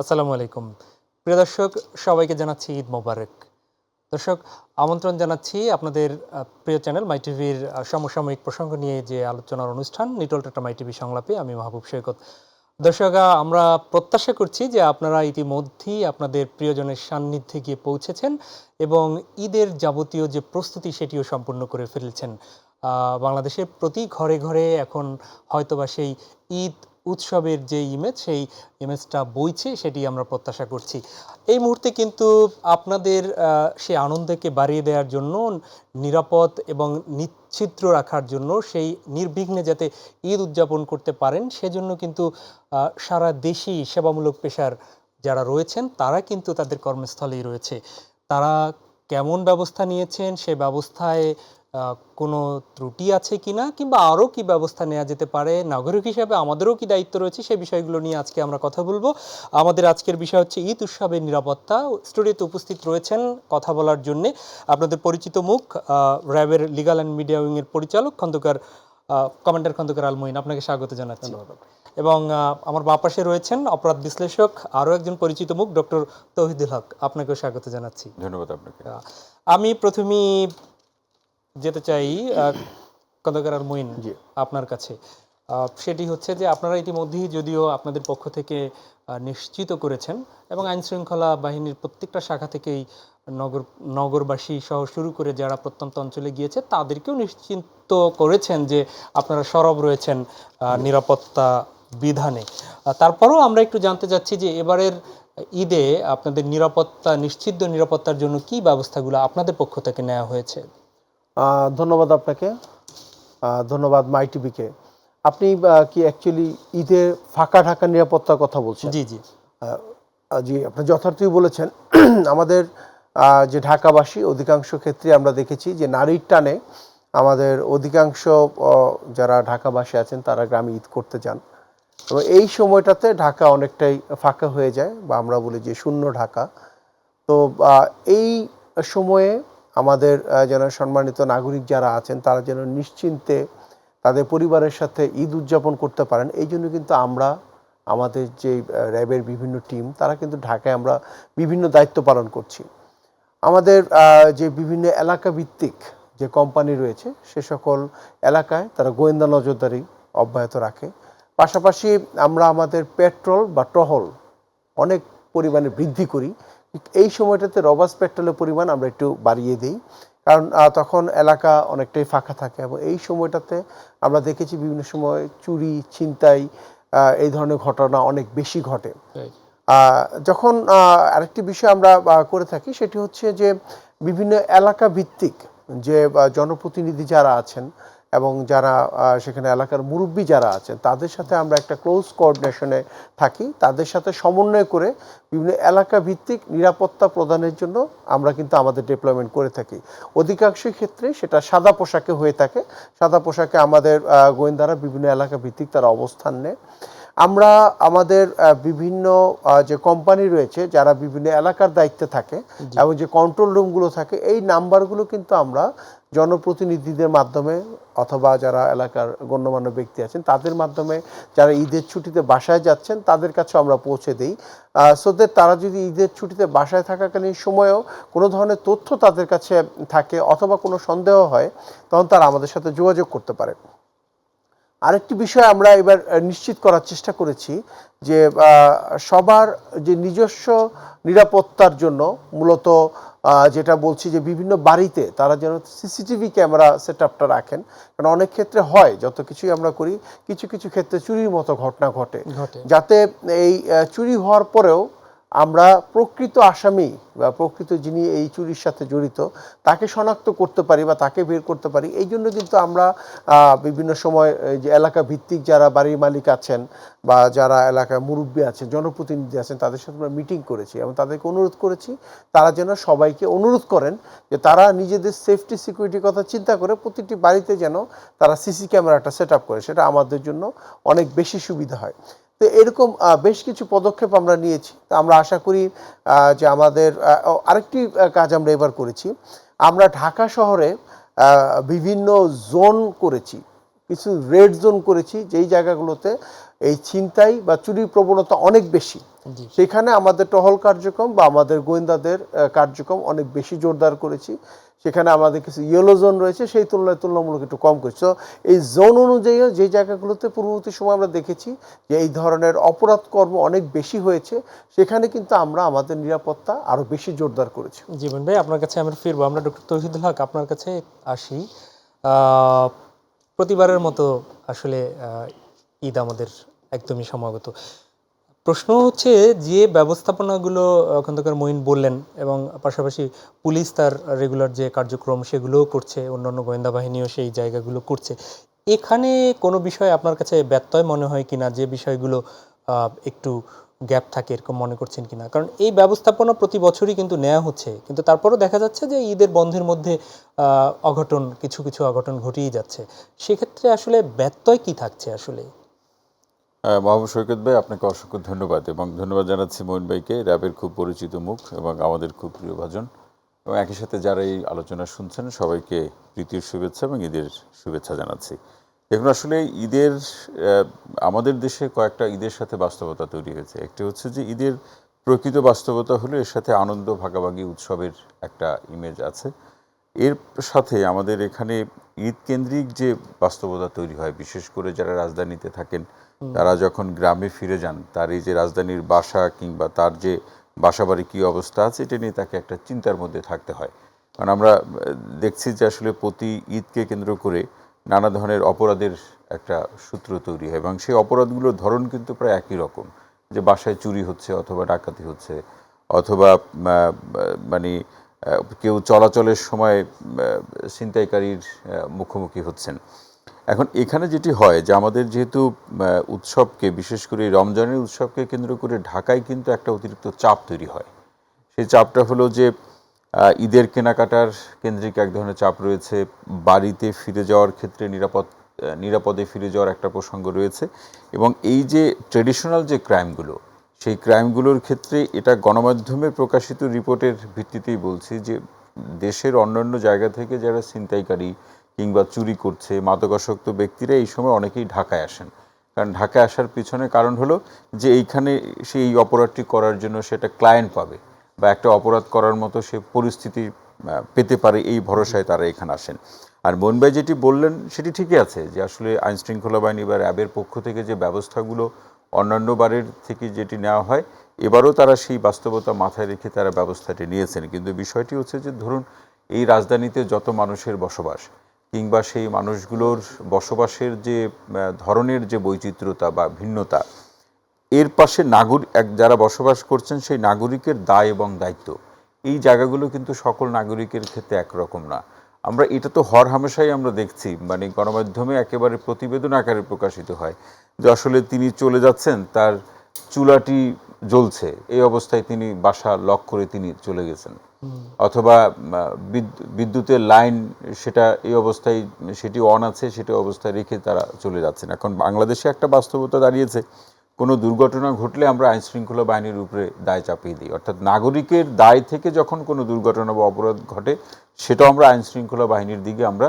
আসসালামু আলাইকুম। প্রিয় দর্শক, সবাইকে জানাচ্ছি ঈদ মোবারক। দর্শক, আমন্ত্রণ জানাচ্ছি আপনাদের প্রিয় চ্যানেল মাই টিভির সমসাময়িক প্রসঙ্গ নিয়ে যে আলোচনার অনুষ্ঠান নিটল টাটা মাই টিভি সংলাপে। আমি মাহবুব সৈকত। দর্শক, আমরা প্রত্যাশা করছি যে আপনারা ইতিমধ্যেই আপনাদের প্রিয়জনের সান্নিধ্যে গিয়ে পৌঁছেছেন এবং ঈদের যাবতীয় যে প্রস্তুতি সেটিও সম্পূর্ণ করে ফেলেছেন। বাংলাদেশের প্রতি ঘরে ঘরে এখন হয়তোবা সেই ঈদ উৎসবের যে ইমেজ, সেই ইমেজটা বইছে, সেটি আমরা প্রত্যাশা করছি। এই মুহূর্তে কিন্তু আপনাদের সেই আনন্দকে বাড়িয়ে দেওয়ার জন্য, নিরাপদ এবং নিশ্ছিদ্র রাখার জন্য, সেই নির্বিঘ্নে যাতে ঈদ উদযাপন করতে পারেন সেজন্য কিন্তু সারা দেশেই সেবামূলক পেশার যারা রয়েছেন তারা কিন্তু তাদের কর্মস্থলেই রয়েছে। তারা কেমন ব্যবস্থা নিয়েছেন, সে ব্যবস্থায় কোনো ত্রুটি আছে কিনা, কিংবা আরও কি ব্যবস্থা নেওয়া যেতে পারে, নাগরিক হিসাবে আমাদেরও কি দায়িত্ব রয়েছে, সেই বিষয়গুলো নিয়ে আজকে আমরা কথা বলবো। আমাদের আজকের বিষয় হচ্ছে ঈদ উৎসবের নিরাপত্তা। স্টুডিওতে উপস্থিত রয়েছেন কথা বলার জন্যে আপনাদের পরিচিত মুখ, র্যাবের লিগাল অ্যান্ড মিডিয়া উইংয়ের পরিচালক খন্দকার কমান্ডার খন্দকার আল মঈন। আপনাকে স্বাগত জানাচ্ছি। এবং আমার বাঁ পাশে রয়েছেন অপরাধ বিশ্লেষক আরও একজন পরিচিত মুখ, ডক্টর তৌহিদুল হক। আপনাকেও স্বাগত জানাচ্ছি। ধন্যবাদ আপনাকে। আমি প্রথমেই যেতে চাই খন্দকার আল মঈন আপনার কাছে। সেটি হচ্ছে যে আপনারা ইতিমধ্যেই যদিও আপনাদের পক্ষ থেকে নিশ্চিত করেছেন এবং আইনশৃঙ্খলা বাহিনীর প্রত্যেকটা শাখা থেকেই নগরবাসী সহ শুরু করে যারা প্রত্যন্ত অঞ্চলে গিয়েছে তাদেরকেও নিশ্চিন্ত করেছেন যে আপনারা সরব রয়েছেন নিরাপত্তা বিধানে। তারপরেও আমরা একটু জানতে চাচ্ছি যে এবারের ঈদে আপনাদের নিরাপত্তা, নিশ্চিত নিরাপত্তার জন্য কি ব্যবস্থাগুলো আপনাদের পক্ষ থেকে নেওয়া হয়েছে? ধন্যবাদ আপনাকে, ধন্যবাদ মাই টিভিকে। আপনি কি অ্যাকচুয়ালি ঈদের ফাঁকা ঢাকা নিরাপত্তার কথা বলছেন? জি জি জি, আপনি যথার্থই বলেছেন। আমাদের যে ঢাকাবাসী অধিকাংশ ক্ষেত্রে আমরা দেখেছি যে নারীর টানে আমাদের অধিকাংশ যারা ঢাকাবাসী আছেন তারা গ্রামে ঈদ করতে যান এবং এই সময়টাতে ঢাকা অনেকটাই ফাঁকা হয়ে যায় বা আমরা বলি যে শূন্য ঢাকা। তো এই সময়ে আমাদের যেন সম্মানিত নাগরিক যারা আছেন তারা যেন নিশ্চিন্তে তাদের পরিবারের সাথে ঈদ উদযাপন করতে পারেন, এই জন্য কিন্তু আমরা আমাদের যে র্যাবের বিভিন্ন টিম তারা কিন্তু ঢাকায় আমরা বিভিন্ন দায়িত্ব পালন করছি। আমাদের যে বিভিন্ন এলাকা ভিত্তিক যে কোম্পানি রয়েছে সে সকল এলাকায় তারা গোয়েন্দা নজরদারি অব্যাহত রাখে। পাশাপাশি আমরা আমাদের পেট্রোল বা টহল অনেক পরিমাণে বৃদ্ধি করি। এই সময়টাতে রবাস পেট্রোলের পরিমাণ আমরা একটু বাড়িয়ে দিই, কারণ তখন এলাকা অনেকটাই ফাঁকা থাকে এবং এই সময়টাতে আমরা দেখেছি বিভিন্ন সময় চুরি, ছিনতাই এই ধরনের ঘটনা অনেক বেশি ঘটে। যখন আরেকটি বিষয় আমরা করে থাকি সেটি হচ্ছে যে বিভিন্ন এলাকা ভিত্তিক যে জনপ্রতিনিধি যারা আছেন এবং যারা সেখানে এলাকার মুরব্বী যারা আছেন তাদের সাথে আমরা একটা ক্লোজ কোঅর্ডিনেশনে থাকি, তাদের সাথে সমন্বয় করে বিভিন্ন এলাকা ভিত্তিক নিরাপত্তা প্রদানের জন্য আমরা কিন্তু আমাদের ডিপ্লয়মেন্ট করে থাকি। অধিকাংশ ক্ষেত্রে সেটা সাদা পোশাকে হয়ে থাকে। সাদা পোশাকে আমাদের গোয়েন্দারা বিভিন্ন এলাকা ভিত্তিক তারা অবস্থান নেয়। আমরা আমাদের বিভিন্ন যে কোম্পানি রয়েছে যারা বিভিন্ন এলাকার দায়িত্বে থাকে এবং যে কন্ট্রোল রুমগুলো থাকে এই নাম্বারগুলো কিন্তু আমরা জনপ্রতিনিধিদের মাধ্যমে অথবা যারা এলাকার গণ্যমান্য ব্যক্তি আছেন তাদের মাধ্যমে যারা ঈদের ছুটিতে বাসায় যাচ্ছেন তাদের কাছে আমরা পৌঁছে দিই, সো দ্যাট তারা যদি ঈদের ছুটিতে বাসায় থাকাকালীন সময়েও কোনো ধরনের তথ্য তাদের কাছে থাকে অথবা কোনো সন্দেহ হয় তখন তারা আমাদের সাথে যোগাযোগ করতে পারে। আরেকটি বিষয় আমরা এবার নিশ্চিত করার চেষ্টা করেছি যে সবার যে নিজস্ব নিরাপত্তার জন্য মূলত যেটা বলছি যে বিভিন্ন বাড়িতে তারা যেন সিসিটিভি ক্যামেরা সেট আপটা রাখেন, কারণ অনেক ক্ষেত্রে হয় যত কিছুই আমরা করি কিছু কিছু ক্ষেত্রে চুরির মতো ঘটনা ঘটে, যাতে এই চুরি হওয়ার পরেও আমরা প্রকৃত আসামি বা প্রকৃত যিনি এই চুরির সাথে জড়িত তাকে শনাক্ত করতে পারি বা তাকে বের করতে পারি। এই জন্য কিন্তু আমরা বিভিন্ন সময় যে এলাকা ভিত্তিক যারা বাড়ির মালিক আছেন বা যারা এলাকায় মুরব্বী আছেন, জনপ্রতিনিধি আছেন, তাদের সাথে আমরা মিটিং করেছি এবং তাদেরকে অনুরোধ করেছি তারা যেন সবাইকে অনুরোধ করেন যে তারা নিজেদের সেফটি সিকিউরিটির কথা চিন্তা করে প্রতিটি বাড়িতে যেন তারা সিসি ক্যামেরাটা সেট আপ করে, সেটা আমাদের জন্য অনেক বেশি সুবিধা হয়। তো এরকম বেশ কিছু পদক্ষেপ আমরা নিয়েছি। তো আমরা আশা করি যে আমাদের আরেকটি কাজ আমরা এবার করেছি, আমরা ঢাকা শহরে বিভিন্ন জোন করেছি। কিছু রেড জোন করেছি যেই জায়গাগুলোতে এই ছিনতাই বা চুরির প্রবণতা অনেক বেশি। জি। সেখানে আমাদের টহল কার্যক্রম বা আমাদের গোয়েন্দাদের কার্যক্রম অনেক বেশি জোরদার করেছি। সেখানে আমাদের কিছু ইয়েলো জোন রয়েছে, সেই তুলনায় তুলনামূলক একটু কম করেছি। তো এই জোন অনুযায়ী যে জায়গাগুলোতে পূর্ববর্তী সময় আমরা দেখেছি যে এই ধরনের অপরাধ কর্ম অনেক বেশি হয়েছে, সেখানে কিন্তু আমরা আমাদের নিরাপত্তা আরো বেশি জোরদার করেছি। জীবন ভাই, আপনার কাছে আমরা ফিরবো। আমরা ডক্টর তৌহিদুল হক আপনার কাছে আসি। আহ, প্রতিবারের মতো আসলে ঈদ আমাদের একদমই সমাগত। প্রশ্ন হচ্ছে যে ব্যবস্থাপনাগুলো খন্দকার মঈন বললেন, এবং পাশাপাশি পুলিশ তার রেগুলার যে কার্যক্রম সেগুলোও করছে, অন্যান্য গোয়েন্দা বাহিনীও সেই জায়গাগুলো করছে। এখানে কোনো বিষয় আপনার কাছে ব্যত্যয় মনে হয় কিনা, যে বিষয়গুলো একটু গ্যাপ থাকে এরকম মনে করছেন কিনা? কারণ এই ব্যবস্থাপনা প্রতি বছরই কিন্তু নেওয়া হচ্ছে, কিন্তু তারপরও দেখা যাচ্ছে যে ঈদের বন্ধের মধ্যে অঘটন, কিছু কিছু অঘটন ঘটেই যাচ্ছে। সেক্ষেত্রে আসলে ব্যত্যয় কি থাকছে আসলে? মোহাম্মদ সৈকত ভাই, আপনাকে অসংখ্য ধন্যবাদ, এবং ধন্যবাদ জানাচ্ছি মঈন ভাইকে, র্যাবের খুব পরিচিত মুখ এবং আমাদের খুব প্রিয়ভাজন, এবং একই সাথে যারা এই আলোচনা শুনছেন সবাইকে প্রীতির শুভেচ্ছা এবং ঈদের শুভেচ্ছা জানাচ্ছি। দেখুন, আসলে ঈদের আমাদের দেশে কয়েকটা ঈদের সাথে বাস্তবতা তৈরি হয়েছে। একটি হচ্ছে যে ঈদের প্রকৃত বাস্তবতা হলো এর সাথে আনন্দ ভাগাভাগি উৎসবের একটা ইমেজ আছে। এর সাথে আমাদের এখানে ঈদ কেন্দ্রিক যে বাস্তবতা তৈরি হয়, বিশেষ করে যারা রাজধানীতে থাকেন তারা যখন গ্রামে ফিরে যান, তার এই যে রাজধানীর বাসা কিংবা তার যে বাসাবাড়ি কী অবস্থা আছে, এটা নিয়ে তাকে একটা চিন্তার মধ্যে থাকতে হয়। কারণ আমরা দেখছি যে আসলে প্রতি ঈদকে কেন্দ্র করে নানা ধরনের অপরাধের একটা সূত্র তৈরি হয়, এবং সেই অপরাধগুলোর ধরন কিন্তু প্রায় একই রকম, যে বাসায় চুরি হচ্ছে অথবা ডাকাতি হচ্ছে, অথবা মানে কেউ চলাচলের সময় ছিনতাইকারীর মুখোমুখি হচ্ছেন। এখন এখানে যেটি হয় যে আমাদের যেহেতু উৎসবকে, বিশেষ করে রমজানের উৎসবকে কেন্দ্র করে ঢাকায় কিন্তু একটা অতিরিক্ত চাপ তৈরি হয়। সেই চাপটা হলো যে ঈদের কেনাকাটার কেন্দ্রিক এক ধরনের চাপ রয়েছে, বাড়িতে ফিরে যাওয়ার ক্ষেত্রে নিরাপদে ফিরে যাওয়ার একটা প্রসঙ্গ রয়েছে, এবং এই যে ট্রেডিশনাল যে ক্রাইমগুলো, সেই ক্রাইমগুলোর ক্ষেত্রে এটা গণমাধ্যমে প্রকাশিত রিপোর্টের ভিত্তিতেই বলছি যে দেশের অন্যান্য জায়গা থেকে যারা ছিনতাইকারী কিংবা চুরি করছে, মাদকাসক্ত ব্যক্তিরা এই সময় অনেকেই ঢাকায় আসেন। কারণ ঢাকায় আসার পিছনে কারণ হলো যে এইখানে সেই অপরাধটি করার জন্য সেটা ক্লায়েন্ট পাবে, বা একটা অপরাধ করার মতো সে পরিস্থিতি পেতে পারে, এই ভরসায় তারা এখানে আসেন। আর মঈন ভাই যেটি বললেন সেটি ঠিকই আছে, যে আসলে আইনশৃঙ্খলা বাহিনী বা র্যাবের পক্ষ থেকে যে ব্যবস্থাগুলো অন্যান্য বারের থেকে যেটি নেওয়া হয়, এবারও তারা সেই বাস্তবতা মাথায় রেখে তারা ব্যবস্থাটি নিয়েছেন। কিন্তু বিষয়টি হচ্ছে যে ধরুন, এই রাজধানীতে যত মানুষের বসবাস, কিংবা সেই মানুষগুলোর বসবাসের যে ধরনের যে বৈচিত্র্যতা বা ভিন্নতা, এর পাশে যারা বসবাস করছেন সেই নাগরিকের দায় এবং দায়িত্ব, এই জায়গাগুলো কিন্তু সকল নাগরিকের ক্ষেত্রে একরকম না। আমরা এটা তো হামেশাই আমরা দেখছি, মানে গণমাধ্যমে একেবারে প্রতিবেদন আকারে প্রকাশিত হয় যে আসলে তিনি চলে যাচ্ছেন, তার চুলাটি জ্বলছে, এই অবস্থায় তিনি বাসা লক করে তিনি চলে গেছেন, অথবা বিদ্যুতের লাইন সেটা এই অবস্থায় সেটি অন আছে, সেটি অবস্থায় রেখে তারা চলে যাচ্ছেন। এখন বাংলাদেশে একটা বাস্তবতা দাঁড়িয়েছে, কোনো দুর্ঘটনা ঘটলে আমরা আইনশৃঙ্খলা বাহিনীর উপরে দায় চাপিয়ে দিই, অর্থাৎ নাগরিকের দায় থেকে যখন কোনো দুর্ঘটনা বা অপরাধ ঘটে সেটাও আমরা আইনশৃঙ্খলা বাহিনীর দিকে আমরা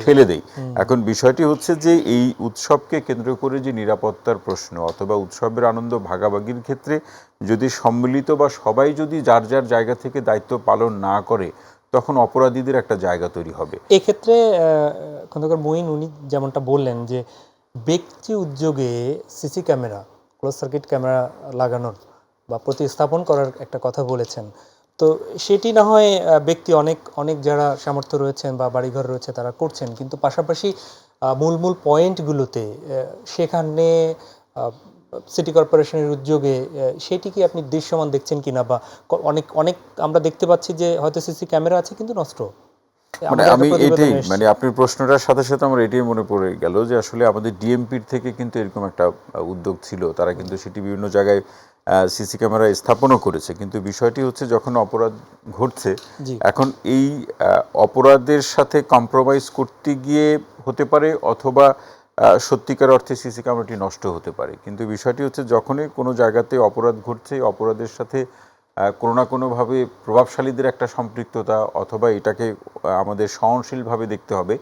ঠেলে দেই। এখন বিষয়টি হচ্ছে যে এই উৎসবকে কেন্দ্র করে যে নিরাপত্তার প্রশ্ন অথবা উৎসবের আনন্দ ভাগাভাগির ক্ষেত্রে যদি সম্মিলিত বা সবাই যদি যার যার জায়গা থেকে দায়িত্ব পালন না করে, তখন অপরাধীদের একটা জায়গা তৈরি হবে। এক্ষেত্রে খন্দকার মঈন উনি যেমনটা বললেন যে ব্যক্তি উদ্যোগে CC camera, close circuit camera লাগানোর বা প্রতিস্থাপন করার একটা কথা বলেছেন। তো সেটি না হয় ব্যক্তি অনেক অনেক যারা সামর্থ্য রয়েছেন বা বাড়িঘর রয়েছে তারা করছেন, কিন্তু পাশাপাশি মূল মূল পয়েন্টগুলোতে সেখানে সিটি কর্পোরেশনের উদ্যোগে সেটি কি আপনি দৃশ্যমান দেখছেন কিনা, বা অনেক অনেক আমরা দেখতে পাচ্ছি যে হয়তো সিসি ক্যামেরা আছে কিন্তু নষ্ট। মানে আমি এটাই, মানে আপনার প্রশ্নটার সাথে সাথে আমার এটাই মনে পড়ে গেল যে আসলে আমাদের ডিএমপির থেকে কিন্তু এরকম একটা উদ্যোগ ছিল, তারা কিন্তু সেটি বিভিন্ন জায়গায় সিসি ক্যামেরা স্থাপনও করেছে। কিন্তু বিষয়টি হচ্ছে যখন অপরাধ ঘটছে, এখন এই অপরাধের সাথে কম্প্রোমাইজ করতে গিয়ে হতে পারে, অথবা সত্যিকার অর্থে সিসি ক্যামেরাটি নষ্ট হতে পারে। কিন্তু বিষয়টি হচ্ছে যখনই কোনো জায়গাতে অপরাধ ঘটছে, অপরাধের সাথে কোনো না কোনোভাবে প্রভাবশালীদের একটা সম্পৃক্ততা, অথবা এটাকে আমাদের সহনশীলভাবে দেখতে হবে,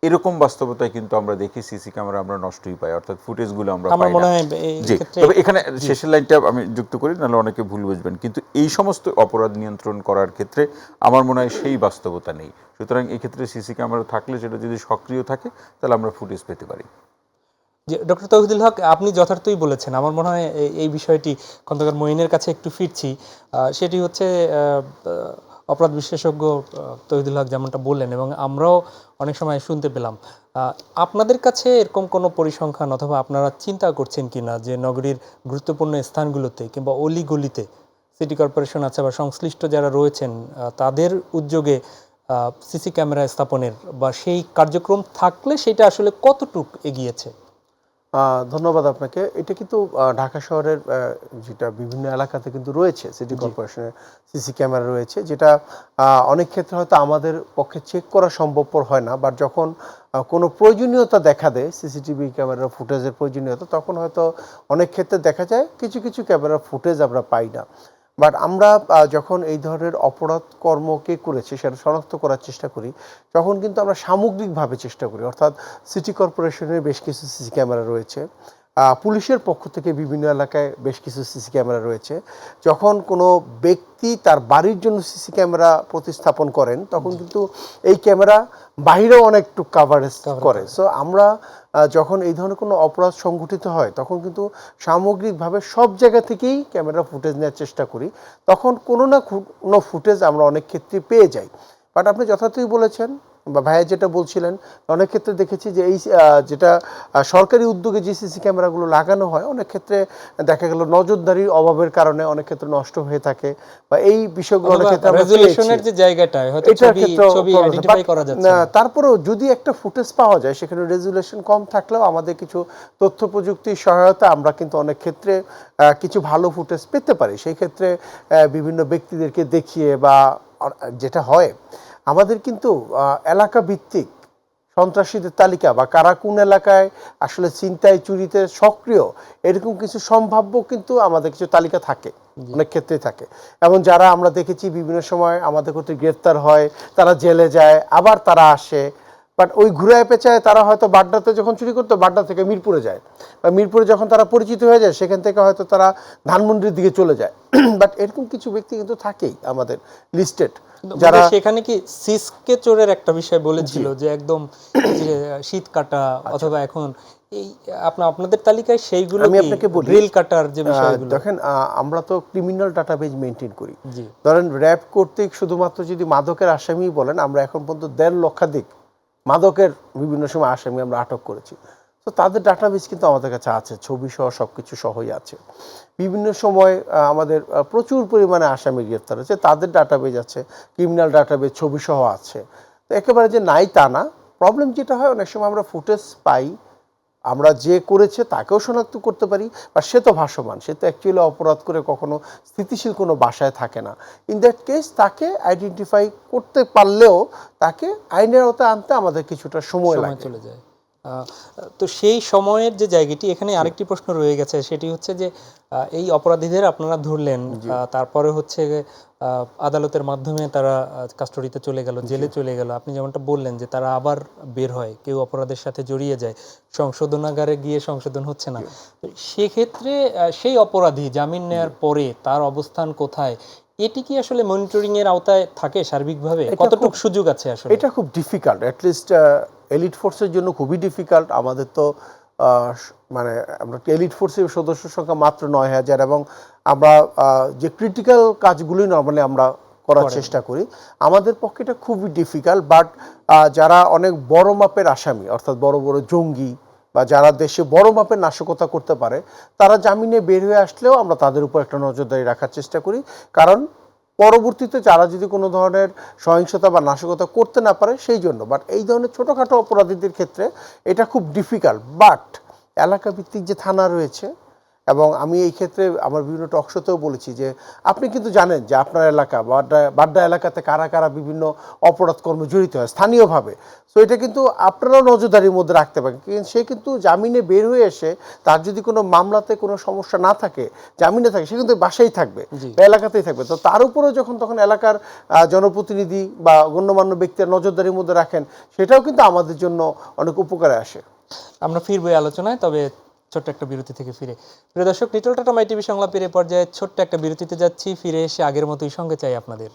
এরকম বাস্তবতায় কিন্তু আমরা দেখি সিসি ক্যামেরা আমরা নষ্টই পাই, অর্থাৎ ফুটেজগুলো আমরা আমার পাই মনে না। হয় এই জি, ক্ষেত্রে তবে এখানে শেষের লাইনটা আমি যুক্ত করি, নাহলে অনেকে ভুল বুঝবেন, কিন্তু এই সমস্ত অপরাধ নিয়ন্ত্রণ করার ক্ষেত্রে আমার মনে হয় সেই বাস্তবতা নেই। সুতরাং এই ক্ষেত্রে সিসি ক্যামেরা থাকলে সেটা যদি সক্রিয় থাকে তাহলে আমরা ফুটেজ পেতে পারি। যে ডক্টর তৌহিদুল হক, আপনি যথার্থই বলেছেন। আমার মনে হয় এই বিষয়টি খন্দকার মঈনের কাছে একটু ফিরছি। সেটি হচ্ছে অপরাধ বিশেষজ্ঞ তৌহিদুল হক যেমনটা বললেন, এবং আমরাও অনেক সময় শুনতে পেলাম। আপনাদের কাছে এরকম কোনো পরিসংখ্যান অথবা আপনারা চিন্তা করছেন কি না যে নগরীর গুরুত্বপূর্ণ স্থানগুলোতে কিংবা অলিগলিতে সিটি কর্পোরেশন আছে বা সংশ্লিষ্ট যারা রয়েছেন তাদের উদ্যোগে সিসি ক্যামেরা স্থাপনের বা সেই কার্যক্রম থাকলে সেটা আসলে কতটুক এগিয়েছে? ধন্যবাদ আপনাকে। এটা কিন্তু ঢাকা শহরের যেটা বিভিন্ন এলাকাতে কিন্তু রয়েছে, সিটি কর্পোরেশনের সিসি ক্যামেরা রয়েছে, যেটা অনেক ক্ষেত্রে হয়তো আমাদের পক্ষে চেক করা সম্ভবপর হয় না, বাট যখন কোনো প্রয়োজনীয়তা দেখা দেয়, সিসিটিভি ক্যামেরার ফুটেজের প্রয়োজনীয়তা, তখন হয়তো অনেক ক্ষেত্রে দেখা যায় কিছু কিছু ক্যামেরার ফুটেজ আমরা পাই না। বাট আমরা যখন এই ধরনের অপরাধ কর্ম কে করেছে সেটা শনাক্ত করার চেষ্টা করি, তখন কিন্তু আমরা সামগ্রিকভাবে চেষ্টা করি। অর্থাৎ সিটি কর্পোরেশনের বেশ কিছু সিসি ক্যামেরা রয়েছে, পুলিশের পক্ষ থেকে বিভিন্ন এলাকায় বেশ কিছু সিসি ক্যামেরা রয়েছে। যখন কোনো ব্যক্তি তার বাড়ির জন্য সিসি ক্যামেরা প্রতিস্থাপন করেন, তখন কিন্তু এই ক্যামেরা বাহিরেও অনেকটু কাভারেজ করে। সো আমরা যখন এই ধরনের কোনো অপরাধ সংঘটিত হয়, তখন কিন্তু সামগ্রিকভাবে সব জায়গা থেকেই ক্যামেরা ফুটেজ নেওয়ার চেষ্টা করি। তখন কোনো না কোনো ফুটেজ আমরা অনেক ক্ষেত্রে পেয়ে যাই। বাট আপনি যথার্থই বলেছেন, বা ভাইয়া যেটা বলছিলেন, অনেক ক্ষেত্রে দেখেছি যে এই যেটা সরকারি উদ্যোগে যে সিসি ক্যামেরাগুলো লাগানো হয়, অনেক ক্ষেত্রে দেখা গেল নজরদারির অভাবের কারণে অনেক ক্ষেত্রে নষ্ট হয়ে থাকে, বা এই বিষয়গুলো অনেক ক্ষেত্রে আমরা রেজুলেশনের যে জায়গাটায় হয়তো ছবি আইডেন্টিফাই করা যাচ্ছে না। তারপরেও যদি একটা ফুটেজ পাওয়া যায়, সেখানে রেজুলেশন কম থাকলেও আমাদের কিছু তথ্য প্রযুক্তির সহায়তা আমরা কিন্তু অনেক ক্ষেত্রে কিছু ভালো ফুটেজ পেতে পারি। সেই ক্ষেত্রে বিভিন্ন ব্যক্তিদেরকে দেখিয়ে, বা যেটা হয় আমাদের কিন্তু এলাকা ভিত্তিক সন্ত্রাসীদের তালিকা, বা কারা কোন এলাকায় আসলে ছিনতাই চুরিতে সক্রিয়, এরকম কিছু সম্ভাব্য কিন্তু আমাদের কিছু তালিকা থাকে, অনেক ক্ষেত্রেই থাকে। এবং যারা আমরা দেখেছি বিভিন্ন সময় আমাদের কর্তৃক গ্রেফতার হয়, তারা জেলে যায়, আবার তারা আসে, বাট ওই ঘুরায় পেঁচায় তারা হয়তো বাড্ডাতে যখন চুরি করতো, বাড্ডা থেকে মিরপুরে যায়, বা মিরপুরে যখন তারা পরিচিত হয়ে যায়, সেখান থেকে হয়তো তারা ধানমন্ডির দিকে চলে যায়। বাট এরকম কিছু ব্যক্তি কিন্তু থাকেই আমাদের লিস্টেড, যারা সেখানে কি সিসকে চোরের একটা বিষয় বলেছিল যে একদম যে শীত কাটা অথবা এখন এই আপনাদের তালিকায় সেইগুলো আমি আপনাকে বলি, রিল কাটার যে বিষয়গুলো দেখেন আমরা তো ক্রিমিনাল ডাটাবেজ মেনটেন করি। ধরেন র‍্যাব কর্তৃক শুধুমাত্র যদি মাদকের আসামি বলেন, আমরা এখন পর্যন্ত 1.5 লক্ষাধিক মাদকের বিভিন্ন সময় আসামি আমরা আটক করেছি। তো তাদের ডাটাবেজ কিন্তু আমাদের কাছে আছে, ছবি সহ সব কিছু সহই আছে। বিভিন্ন সময় আমাদের প্রচুর পরিমাণে আসামি গ্রেফতার হয়েছে, তাদের ডাটাবেজ আছে, ক্রিমিনাল ডাটাবেজ ছবি সহ আছে। তো একেবারে যে নাই তা না। প্রবলেম যেটা হয়, অনেক সময় আমরা ফুটেজ পাই, আমরা যে করেছে তাকেও শনাক্ত করতে পারি, বা সে তো ভাসমান, সে তো অ্যাকচুয়ালি অপরাধ করে কখনো স্থিতিশীল কোনো বাসায় থাকে না। ইন দ্যাট কেস তাকে আইডেন্টিফাই করতে পারলেও তাকে আইনের আওতায় আনতে আমাদের কিছুটা সময় লাগে, চলে যায়। তো সেই সময়ের যে জায়গাটি, এখানে আরেকটি প্রশ্ন রয়ে গেছে, সেটি হচ্ছে যে এই অপরাধীদের আপনারা ধরলেন, তারপরে হচ্ছে আদালতের মাধ্যমে তারা কাস্টডিতে চলে গেল, জেলে চলে গেল। আপনি যেমনটা বললেন যে তারা আবার বের হয়, কেউ অপরাধের সাথে জড়িয়ে যায়, সংশোধনাগারে গিয়ে সংশোধন হচ্ছে না। সেক্ষেত্রে সেই অপরাধী জামিন নেওয়ার পরে তার অবস্থান কোথায়, এটি কি আসলে মনিটরিং এর আওতায় থাকে সার্বিকভাবে? কতটুকু সুযোগ আছে আসলে? এটা খুব ডিফিকাল্ট, অ্যাটলিস্ট এলিট ফোর্সের জন্য খুবই ডিফিকাল্ট। আমাদের তো মানে আমরা এলিট ফোর্সের সদস্য সংখ্যা মাত্র 9,000, এবং আমরা যে ক্রিটিক্যাল কাজগুলি নর্মালি আমরা করার চেষ্টা করি, আমাদের পক্ষে এটা খুবই ডিফিকাল্ট। বাট যারা অনেক বড় মাপের আসামি, অর্থাৎ বড় বড় জঙ্গি, বা যারা দেশে বড় মাপের নাশকতা করতে পারে, তারা জামিনে বের হয়ে আসলেও আমরা তাদের উপর একটা নজরদারি রাখার চেষ্টা করি। কারণ পরবর্তীতে যারা যদি কোনো ধরনের সহিংসতা বা নাশকতা করতে না পারে সেই জন্য। বাট এই ধরনের ছোটোখাটো অপরাধীদের ক্ষেত্রে এটা খুব ডিফিকাল্ট। বাট এলাকা ভিত্তিক যে থানা রয়েছে, এবং আমি এই ক্ষেত্রে আমার বিভিন্ন টকশোতেও বলেছি যে আপনি কিন্তু জানেন যে আপনার এলাকা বাড্ডা এলাকাতে কারা কারা বিভিন্ন অপরাধ কর্মে জড়িত হয় স্থানীয়ভাবে। সো এটা কিন্তু আপনারাও নজরদারির মধ্যে রাখতে পারেন। কিন্তু সে কিন্তু জামিনে বের হয়ে এসে তার যদি কোনো মামলাতে কোনো সমস্যা না থাকে, জামিনে থাকে, সে কিন্তু বাসায় থাকবে বা এলাকাতেই থাকবে। তো তার উপরেও যখন তখন এলাকার জনপ্রতিনিধি বা গণ্যমান্য ব্যক্তির নজরদারির মধ্যে রাখেন, সেটাও কিন্তু আমাদের জন্য অনেক উপকারে আসে। আমরা ফিরবো এই আলোচনায়, তবে ছোট্ট একটা বিরতি থেকে ফিরে। প্রিয় দর্শক, লিটল টাটা মাই টিভি সংলাপের এ পর্যায়ে ছোট্ট একটা বিরতিতে যাচ্ছি। ফিরে এসে আগের মতোই সঙ্গে চাই আপনাদের।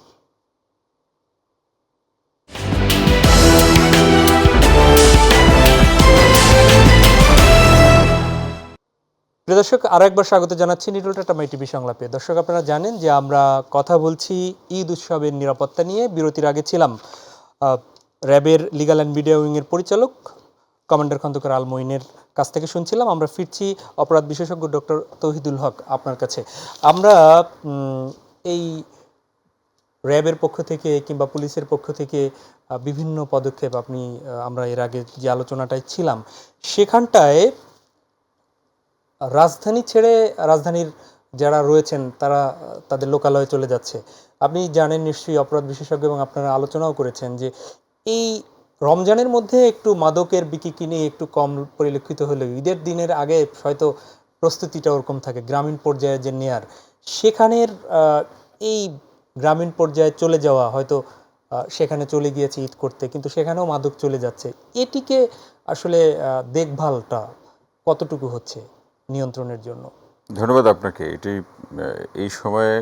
প্রিয় দর্শক, আরও একবার স্বাগত জানাচ্ছি লিটল টাটা মাই টিভি সংলাপে। দর্শক, আপনারা জানেন যে আমরা কথা বলছি ঈদ উৎসবের নিরাপত্তা নিয়ে। বিরতির আগে ছিলাম র্যাবের লিগাল অ্যান্ড মিডিয়া উইংয়ের পরিচালক কমান্ডার খন্দকার আল মঈনের কাছ থেকে শুনছিলাম। আমরা ফিরছি অপরাধ বিশেষজ্ঞ ডক্টর তৌহিদুল হক আপনার কাছে। আমরা এই র্যাবের পক্ষ থেকে কিংবা পুলিশের পক্ষ থেকে বিভিন্ন পদক্ষেপ আমরা এর আগে যে আলোচনাটায় ছিলাম সেখানটায় রাজধানী ছেড়ে রাজধানীর যারা রয়েছেন তারা তাদের লোকালয়ে চলে যাচ্ছে। আপনি জানেন নিশ্চয়ই, অপরাধ বিশেষজ্ঞ, এবং আপনারা আলোচনাও করেছেন যে এই রমজানের মধ্যে একটু মাদকের বিক্রি কিনে একটু কম পরিলক্ষিত হলেও ঈদের দিনের আগে হয়তো প্রস্তুতিটা ওরকম থাকে গ্রামীণ পর্যায়ে যে নেয়ার, সেখানের এই গ্রামীণ পর্যায়ে চলে যাওয়া হয়তো সেখানে চলে গিয়েছে ঈদ করতে, কিন্তু সেখানেও মাদক চলে যাচ্ছে। এটিকে আসলে দেখভালটা কতটুকু হচ্ছে নিয়ন্ত্রণের জন্য? ধন্যবাদ আপনাকে। এটি এই সময়ে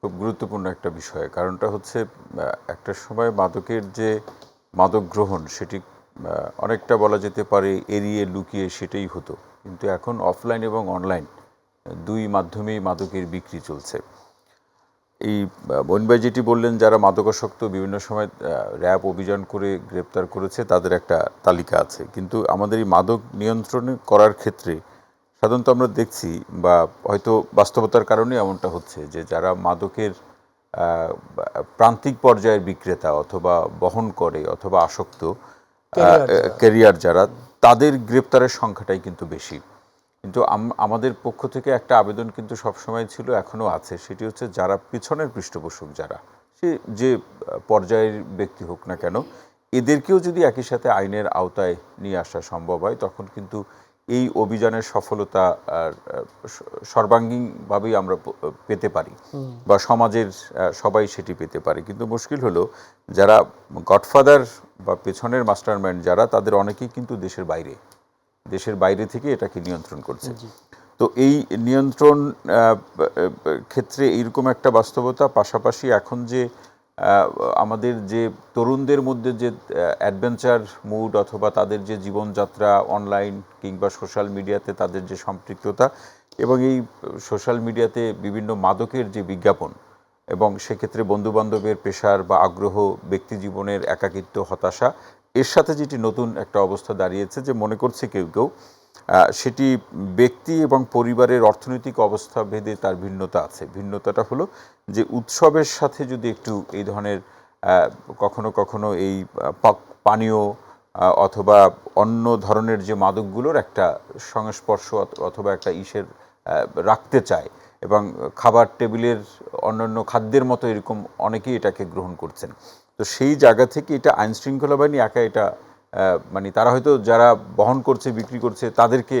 খুব গুরুত্বপূর্ণ একটা বিষয়। কারণটা হচ্ছে একটা সময় মাদকের যে মাদক গ্রহণ সেটি অনেকটা বলা যেতে পারে এড়িয়ে লুকিয়ে সেটাই হতো, কিন্তু এখন অফলাইন এবং অনলাইন দুই মাধ্যমেই মাদকের বিক্রি চলছে। এই মঈন যেটি বললেন, যারা মাদকাসক্ত বিভিন্ন সময় র্যাব অভিযান করে গ্রেপ্তার করেছে তাদের একটা তালিকা আছে, কিন্তু আমাদের এই মাদক নিয়ন্ত্রণ করার ক্ষেত্রে সাধারণত আমরা দেখছি, বা হয়তো বাস্তবতার কারণে এমনটা হচ্ছে, যে যারা মাদকের প্রান্তিক পর্যায়ের বিক্রেতা অথবা বহন করে অথবা আসক্ত ক্যারিয়ার যারা, তাদের গ্রেপ্তারের সংখ্যাটাই কিন্তু বেশি। কিন্তু আমাদের পক্ষ থেকে একটা আবেদন কিন্তু সবসময় ছিল, এখনও আছে, সেটি হচ্ছে যারা পিছনের পৃষ্ঠপোষক, যারা সে যে পর্যায়ের ব্যক্তি হোক না কেন, এদেরকেও যদি একই সাথে আইনের আওতায় নিয়ে আসা সম্ভব হয়, তখন কিন্তু এই অভিযানের সফলতা সর্বাঙ্গীনভাবেই আমরা পেতে পারি, বা সমাজের সবাই সেটি পেতে পারে। কিন্তু মুশকিল হলো, যারা গডফাদার বা পেছনের মাস্টারমাইন্ড যারা, তাদের অনেকেই কিন্তু দেশের বাইরে থেকে এটাকে নিয়ন্ত্রণ করছে। তো এই নিয়ন্ত্রণ ক্ষেত্রে এইরকম একটা বাস্তবতা, পাশাপাশি এখন যে আমাদের যে তরুণদের মধ্যে যে অ্যাডভেঞ্চার মুড অথবা তাদের যে জীবনযাত্রা অনলাইন কিংবা সোশ্যাল মিডিয়াতে তাদের যে সম্পৃক্ততা, এবং এই সোশ্যাল মিডিয়াতে বিভিন্ন মাদকের যে বিজ্ঞাপন, এবং সেক্ষেত্রে বন্ধুবান্ধবের পেশার বা আগ্রহ, ব্যক্তি জীবনের একাকিত্ব, হতাশা, এর সাথে যেটি নতুন একটা অবস্থা দাঁড়িয়েছে, যে মনে করছে কেউ কেউ সেটি ব্যক্তি এবং পরিবারের অর্থনৈতিক অবস্থা ভেদে তার ভিন্নতা আছে। ভিন্নতাটা হলো যে উৎসবের সাথে যদি একটু এই ধরনের কখনো কখনো এই পানীয় অথবা অন্য ধরনের যে মাদকগুলোর একটা সংস্পর্শ অথবা একটা রাখতে চায়, এবং খাবার টেবিলের অন্যান্য খাদ্যের মতো এরকম অনেকেই এটাকে গ্রহণ করছেন। তো সেই জায়গা থেকে এটা আইনশৃঙ্খলা বাহিনী একা এটা মানে তারা হয়তো যারা বহন করছে, বিক্রি করছে, তাদেরকে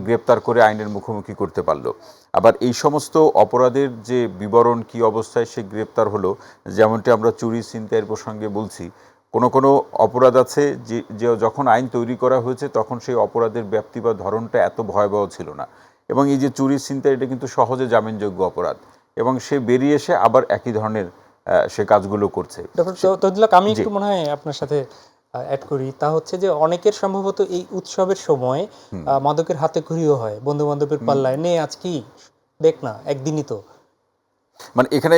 গ্রেপ্তার করে আইনের মুখোমুখি করতে পারলো। আবার এই সমস্ত অপরাধের যে বিবরণ কি অবস্থায় সে গ্রেপ্তার হলো, যেমনটি আমরা চুরি ছিনতাইয়ের প্রসঙ্গে বলছি, কোনো অপরাধ আছে যে যখন আইন তৈরি করা হয়েছে তখন সেই অপরাধের ব্যাপ্তি বা ধরনটা এত ভয়াবহ ছিল না, এবং এই যে চুরি ছিনতাই, এটা কিন্তু সহজে জামিনযোগ্য অপরাধ, এবং সে বেরিয়ে এসে আবার একই ধরনের সে কাজগুলো করছে। আমি একটু মনে হয় আপনার সাথে অ্যাড করি, তা হচ্ছে যে অনেকের সম্ভবত এই উৎসবের সময় মাদকের হাতে খড়িও হয়, বন্ধু বান্ধবের পাল্লায় নে, আজ কি দেখ না, একদিনই তো। মানে এখানে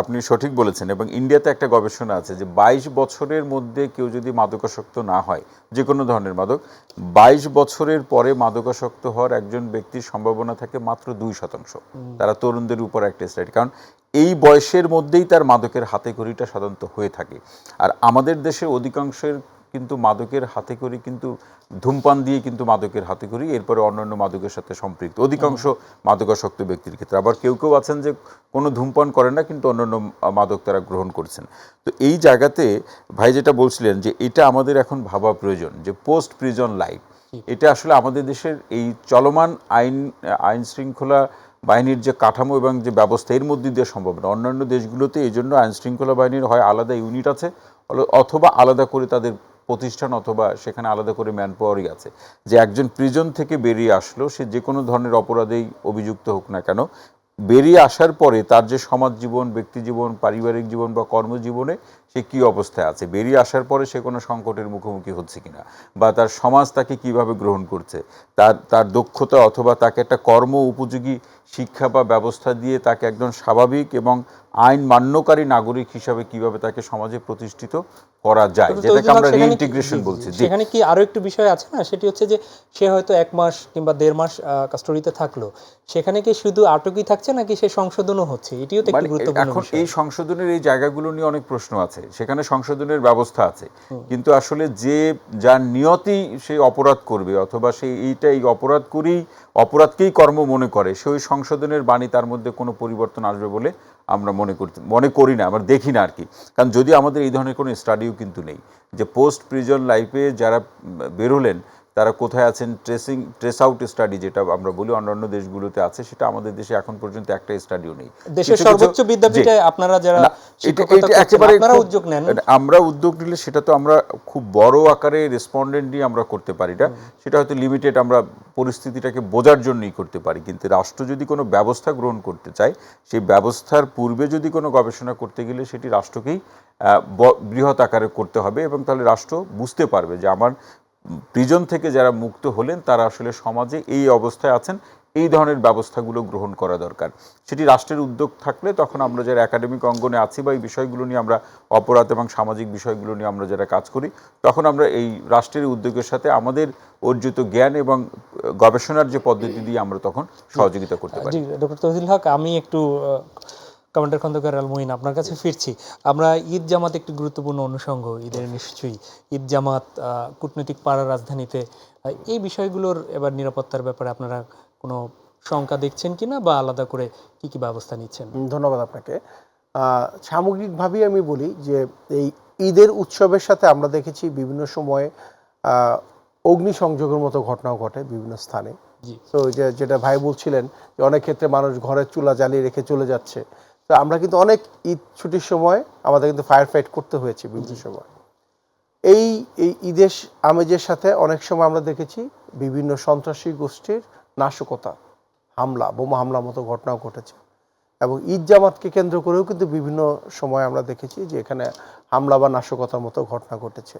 আপনি সঠিক বলেছেন, এবং ইন্ডিয়াতে একটা গবেষণা আছে যে 22 বছরের মধ্যে কেউ যদি মাদকাসক্ত না হয়, যে কোনো ধরনের মাদক, 22 বছরের পরে মাদকাসক্ত হওয়ার একজন ব্যক্তির সম্ভাবনা থাকে মাত্র 2%। তারা তরুণদের উপর একটা স্টাডি, কারণ এই বয়সের মধ্যেই তার মাদকের হাতে খড়িটা সাধারণত হয়ে থাকে। আর আমাদের দেশের অধিকাংশের কিন্তু মাদকের হাতে করি, কিন্তু ধূমপান দিয়ে কিন্তু মাদকের হাতে করি, এরপরে অন্যান্য মাদকের সাথে সম্পৃক্ত অধিকাংশ মাদকাসক্ত ব্যক্তির ক্ষেত্রে। আবার কেউ কেউ আছেন যে কোনো ধূমপান করেন না কিন্তু অন্যান্য মাদক তারা গ্রহণ করছেন। তো এই জায়গাতে ভাই যেটা বলছিলেন যে এটা আমাদের এখন ভাবা প্রয়োজন যে পোস্ট প্রিজন লাইফ, এটা আসলে আমাদের দেশের এই চলমান আইন শৃঙ্খলা বাহিনীর যে কাঠামো এবং যে ব্যবস্থা এর মধ্যে দিয়ে সম্ভব না। অন্যান্য দেশগুলোতে এই জন্য আইন শৃঙ্খলা বাহিনীর হয় আলাদা ইউনিট আছে, অথবা আলাদা করে তাদের প্রতিষ্ঠান, অথবা সেখানে আলাদা করে ম্যান পাওয়ারই আছে, যে একজন প্রিজন থেকে বেরিয়ে আসলো, সে যে কোনো ধরনের অপরাধেই অভিযুক্ত হোক না কেন, বেরিয়ে আসার পরে তার যে সমাজ জীবন, ব্যক্তি জীবন, পারিবারিক জীবন বা কর্মজীবনে সে কী অবস্থায় আছে, বেরিয়ে আসার পরে সে কোনো সংকটের মুখোমুখি হচ্ছে কিনা, বা তার সমাজ তাকে কিভাবে গ্রহণ করছে, তার দক্ষতা অথবা তাকে একটা কর্ম উপযোগী শিক্ষা বা ব্যবস্থা দিয়ে তাকে একজন স্বাভাবিক এবং আইন মান্যকারী নাগরিক হিসাবে কিভাবে তাকে সমাজে প্রতিষ্ঠিত করা যায়, যেটাকে আমরা রিইন্টিগ্রেশন বলছি। সেখানে কি আরো একটু বিষয় আছে না, সেটি হচ্ছে যে সে হয়তো 1 মাস কিংবা 1.5 মাস কাস্টডিতে থাকলো, সেখানে কি শুধু আটকই থাকছে নাকি সে সংশোধনও হচ্ছে? এটিও তো একটি গুরুত্বপূর্ণ এখন বিষয়। এই সংশোধনের এই জায়গাগুলো নিয়ে অনেক প্রশ্ন আছে, সেখানে সংশোধনের ব্যবস্থা আছে, কিন্তু আসলে যে যার নিয়তি সে অপরাধ করবে, অথবা সে এই অপরাধ করেই অপরাধকেই কর্ম মনে করে, সে ওই সংশোধনের বাণী তার মধ্যে কোনো পরিবর্তন আসবে বলে আমরা মনে করি না, আমরা দেখি না আর কি। কারণ যদি আমাদের এই ধরনের কোনো স্টাডিও কিন্তু নেই যে পোস্ট প্রিজন লাইফে যারা বেরোলেন তারা কোথায় আছেন, ট্রেস আউট স্টাডি যেটা আমরা বলি অন্যান্য দেশগুলোতে আছে, সেটা আমাদের দেশে এখন পর্যন্ত একটা স্টাডিও নেই। দেশের সর্বোচ্চ বিদ্যাপীঠে আপনারা যারা আপনারা উদ্যোগ নেন, আমরা উদ্যোগ নিলে সেটা তো আমরা খুব বড় আকারে রেসপন্ডেন্ট নিয়ে আমরা করতে পারি না, সেটা হয়তো লিমিটেড, আমরা পরিস্থিতিটাকে বোঝার জন্যই করতে পারি। কিন্তু রাষ্ট্র যদি কোনো ব্যবস্থা গ্রহণ করতে চায়, সেই ব্যবস্থার পূর্বে যদি কোনো গবেষণা করতে গেলে সেটি রাষ্ট্রকেই বৃহৎ আকারে করতে হবে, এবং তাহলে রাষ্ট্র বুঝতে পারবে যে আমার প্রিজন থেকে যারা মুক্ত হলেন তারা আসলে সমাজে এই অবস্থায় আছেন, এই ধরনের ব্যবস্থাগুলো গ্রহণ করা দরকার। সেটি রাষ্ট্রের উদ্যোগ থাকলে তখন আমরা যারা একাডেমিক অঙ্গনে আছি বা এই বিষয়গুলো নিয়ে আমরা অপরাধ এবং সামাজিক বিষয়গুলো নিয়ে আমরা যারা কাজ করি, তখন আমরা এই রাষ্ট্রের উদ্যোগের সাথে আমাদের অর্জিত জ্ঞান এবং গবেষণার যে পদ্ধতি দিয়ে আমরা তখন সহযোগিতা করতে পারি। জি ডক্টর তৌহিদুল হক, আমি একটু কমান্ডার খন্দকার আল মুঈন আপনার কাছে ফিরছি। আমরা ঈদ জামাত একটি গুরুত্বপূর্ণ অনুষঙ্গ, ঈদের নিশ্চয়ই ঈদ জামাত কূটনৈতিক পাড়া রাজধানীতে, এই বিষয়গুলোর এবার নিরাপত্তার ব্যাপারে আপনারা কোনো শঙ্কা দেখছেন কিনা, বা আলাদা করে কি কি ব্যবস্থা নিচ্ছেন? ধন্যবাদ আপনাকে। সামগ্রিকভাবেই আমি বলি যে এই ঈদের উৎসবের সাথে আমরা দেখেছি বিভিন্ন সময়ে অগ্নিসংযোগের মতো ঘটনাও ঘটে বিভিন্ন স্থানে। তো যেটা ভাই বলছিলেন যে অনেক ক্ষেত্রে মানুষ ঘরের চুলা জ্বালিয়ে রেখে চলে যাচ্ছে, তো আমরা কিন্তু অনেক ঈদ ছুটির সময় আমাদের কিন্তু ফায়ার ফাইট করতে হয়েছে বিভিন্ন সময়। এই ঈদের আমেজের সাথে অনেক সময় আমরা দেখেছি বিভিন্ন সন্ত্রাসী গোষ্ঠীর নাশকতা, হামলা, বোমা হামলার মতো ঘটনাও ঘটেছে, এবং ঈদ জামাতকে কেন্দ্র করেও কিন্তু বিভিন্ন সময় আমরা দেখেছি যে এখানে হামলা বা নাশকতার মতো ঘটনা ঘটেছে।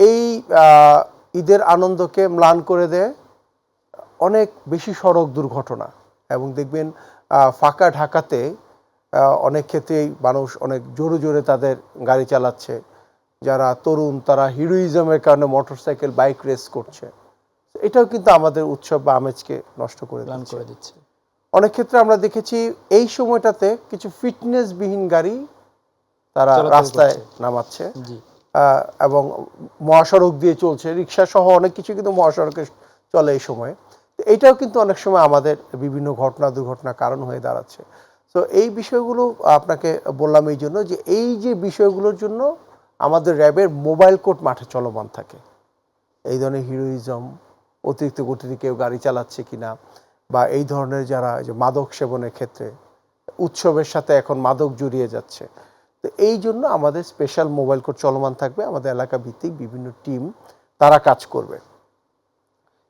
এই ঈদের আনন্দকে ম্লান করে দেয় অনেক বেশি সড়ক দুর্ঘটনা, এবং দেখবেন ফাঁকা ঢাকাতে অনেক ক্ষেত্রেই মানুষ অনেক জোরে জোরে তাদের গাড়ি চালাচ্ছে, যারা তরুণ তারা হিরোইজমের কারণে মোটরসাইকেল বাইক রেস করছে, এটাও কিন্তু আমাদের উৎসব বা আমেজকে নষ্ট করে দিচ্ছে। অনেক ক্ষেত্রে আমরা দেখেছি এই সময়টাতে কিছু ফিটনেসবিহীন গাড়ি তারা রাস্তায় নামাচ্ছে, এবং মহাসড়ক দিয়ে চলছে, রিক্সা সহ অনেক কিছু কিন্তু মহাসড়কে চলে এই সময়। এইটাও কিন্তু অনেক সময় আমাদের বিভিন্ন দুর্ঘটনার কারণ হয়ে দাঁড়াচ্ছে। তো এই বিষয়গুলো আপনাকে বললাম এই জন্য যে এই যে বিষয়গুলোর জন্য আমাদের র্যাবের মোবাইল কোর্ট মাঠে চলমান থাকে। এই ধরনের হিরোইজম, অতিরিক্ত গতিতে কেউ গাড়ি চালাচ্ছে কিনা, বা এই ধরনের যারা যে মাদক সেবনের ক্ষেত্রে উৎসবের সাথে এখন মাদক জড়িয়ে যাচ্ছে, তো এই জন্য আমাদের স্পেশাল মোবাইল কোর্ট চলমান থাকবে। আমাদের এলাকা ভিত্তিক বিভিন্ন টিম তারা কাজ করবে।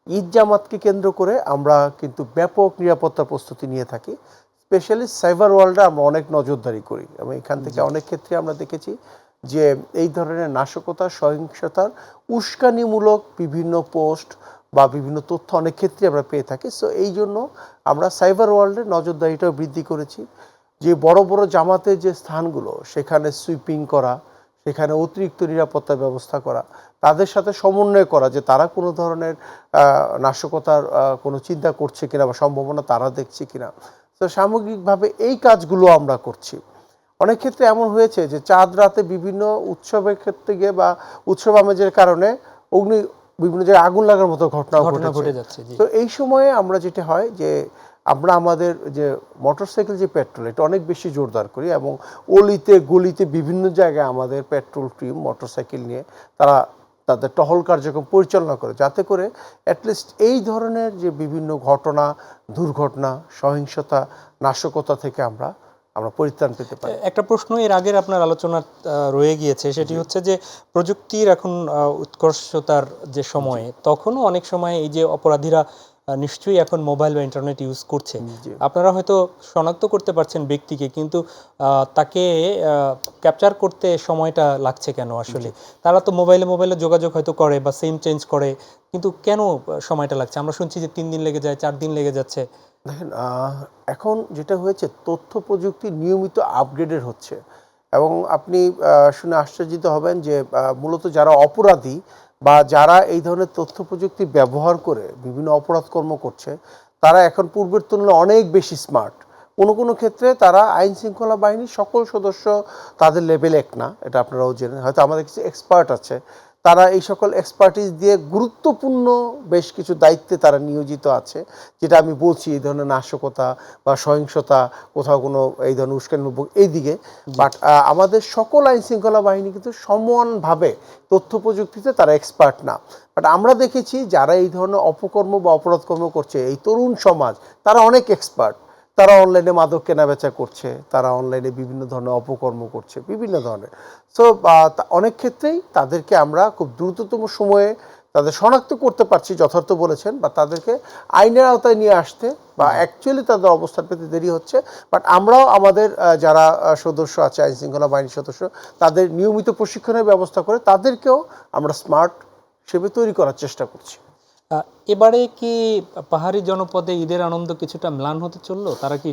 ঈদ জামাতকে কেন্দ্র করে আমরা কিন্তু ব্যাপক নিরাপত্তা প্রস্তুতি নিয়ে থাকি। স্পেশালি সাইবার ওয়ার্ল্ডে আমরা অনেক নজরদারি করি, এবং এখান থেকে অনেক ক্ষেত্রে আমরা দেখেছি যে এই ধরনের নাশকতা, সহিংসতার উস্কানিমূলক বিভিন্ন পোস্ট বা বিভিন্ন তথ্য অনেক ক্ষেত্রে আমরা পেয়ে থাকি। সো এই জন্য আমরা সাইবার ওয়ার্ল্ডে নজরদারিটাও বৃদ্ধি করেছি, যে বড় বড় জামাতের যে স্থানগুলো সেখানে সুইপিং করা, সেখানে অতিরিক্ত নিরাপত্তা ব্যবস্থা করা, তাদের সাথে সমন্বয় করা যে তারা কোনো ধরনের নাশকতার কোনো চিন্তা করছে কিনা বা সম্ভাবনা তারা দেখছে কিনা। তো সামগ্রিকভাবে এই কাজগুলো আমরা করছি। অনেক ক্ষেত্রে এমন হয়েছে যে চাঁদ রাতে বিভিন্ন উৎসবের ক্ষেত্রে গিয়ে বা উৎসব আমেজের কারণে অগ্নি বিভিন্ন জায়গায় আগুন লাগার মতো ঘটনা ঘটনা ঘটে ঘটেছে। যাচ্ছে, জি। তো এই সময়ে আমরা যেটা হয় যে আমরা আমাদের যে মোটরসাইকেল যে পেট্রোল এটা অনেক বেশি জোরদার করি এবং অলিতে গলিতে বিভিন্ন জায়গায় আমাদের পেট্রোল টিম মোটরসাইকেল নিয়ে তারা তাদের টহল কার্যক্রম পরিচালনা করে, যাতে করে অ্যাটলিস্ট এই ধরনের যে বিভিন্ন ঘটনা, দুর্ঘটনা, সহিংসতা, নাশকতা থেকে আমরা পরিত্রাণ পেতে পারি। একটা প্রশ্ন এর আগের আপনার আলোচনা রয়ে গিয়েছে, সেটি হচ্ছে যে প্রযুক্তির এখন উৎকর্ষতার যে সময়ে, তখনও অনেক সময় এই যে অপরাধীরা নিশ্চয়ই এখন মোবাইল বা ইন্টারনেট ইউজ করছে। জি। আপনারা হয়তো শনাক্ত করতে পারছেন ব্যক্তিকে, কিন্তু তাকে ক্যাপচার করতে সময়টা লাগছে কেন আসলে? তারা তো মোবাইলে যোগাযোগ হয়তো করে বা সিম চেঞ্জ করে, কিন্তু কেন সময়টা লাগছে? আমরা শুনছি যে 3 দিন লেগে যায়, 4 দিন লেগে যাচ্ছে। দেখেন, এখন যেটা হয়েছে তথ্য প্রযুক্তি নিয়মিত আপগ্রেডেড হচ্ছে এবং আপনি শুনে আশ্চর্যিত হবেন যে মূলত যারা অপরাধী বা যারা এই ধরনের তথ্য প্রযুক্তি ব্যবহার করে বিভিন্ন অপরাধকর্ম করছে, তারা এখন পূর্বের তুলনায় অনেক বেশি স্মার্ট। কোনো কোনো ক্ষেত্রে তারা আইন শৃঙ্খলা বাহিনীর সকল সদস্য তাদের লেভেল এক না, এটা আপনারাও জেনেন। হয়তো আমাদের কিছু এক্সপার্ট আছে, তারা এই সকল এক্সপার্টিস দিয়ে গুরুত্বপূর্ণ বেশ কিছু দায়িত্বে তারা নিয়োজিত আছে, যেটা আমি বলছি এই ধরনের নাশকতা বা সহিংসতা, কোথাও কোনো এই ধরনের উস্কানিমূলক এই দিকে। বাট আমাদের সকল আইন শৃঙ্খলা বাহিনী কিন্তু সমানভাবে তথ্য প্রযুক্তিতে তারা এক্সপার্ট না। বাট আমরা দেখেছি যারা এই ধরনের অপকর্ম বা অপরাধকর্ম করছে, এই তরুণ সমাজ, তারা অনেক এক্সপার্ট। তারা অনলাইনে মাদক কেনাবেচা করছে, তারা অনলাইনে বিভিন্ন ধরনের অপকর্ম করছে, বিভিন্ন ধরনের। সো অনেক ক্ষেত্রেই তাদেরকে আমরা খুব দ্রুততম সময়ে তাদের শনাক্ত করতে পারছি, যথার্থ বলেছেন, বা তাদেরকে আইনের আওতায় নিয়ে আসতে বা অ্যাকচুয়ালি তাদের অবস্থান পেতে দেরি হচ্ছে। বাট আমরাও আমাদের যারা সদস্য আছে, আইন শৃঙ্খলা বাহিনীর সদস্য, তাদের নিয়মিত প্রশিক্ষণের ব্যবস্থা করে তাদেরকেও আমরা স্মার্ট হিসেবে তৈরি করার চেষ্টা করছি। এবারে কি পাহাড়ি জনপদে ঈদের আনন্দ কিছুটা ম্লান হতে চললো? তারা কি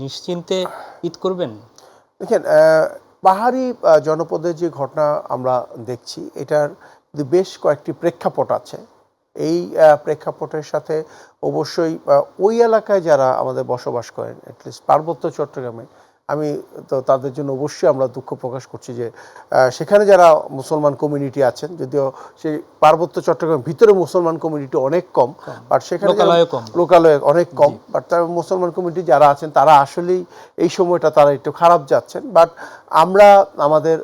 নিশ্চিন্তে ঈদ করবেন? দেখেন, পাহাড়ি জনপদের যে ঘটনা আমরা দেখছি, এটার বেশ কয়েকটি প্রেক্ষাপট আছে। এই প্রেক্ষাপটের সাথে অবশ্যই ওই এলাকায় যারা আমাদের বসবাস করেন, অ্যাটলিস্ট পার্বত্য চট্টগ্রামে, আমি তো তাদের জন্য অবশ্যই আমরা দুঃখ প্রকাশ করছি যে সেখানে যারা মুসলমান কমিউনিটি আছেন, যদিও সেই পার্বত্য চট্টগ্রামের ভিতরে মুসলমান কমিউনিটি অনেক কম, বাট সেখানে লোকালয়ে অনেক কম, বাট তার মুসলমান কমিউনিটি যারা আছেন তারা আসলেই এই সময়টা তারা একটু খারাপ যাচ্ছেন। বাট আমরা আমাদের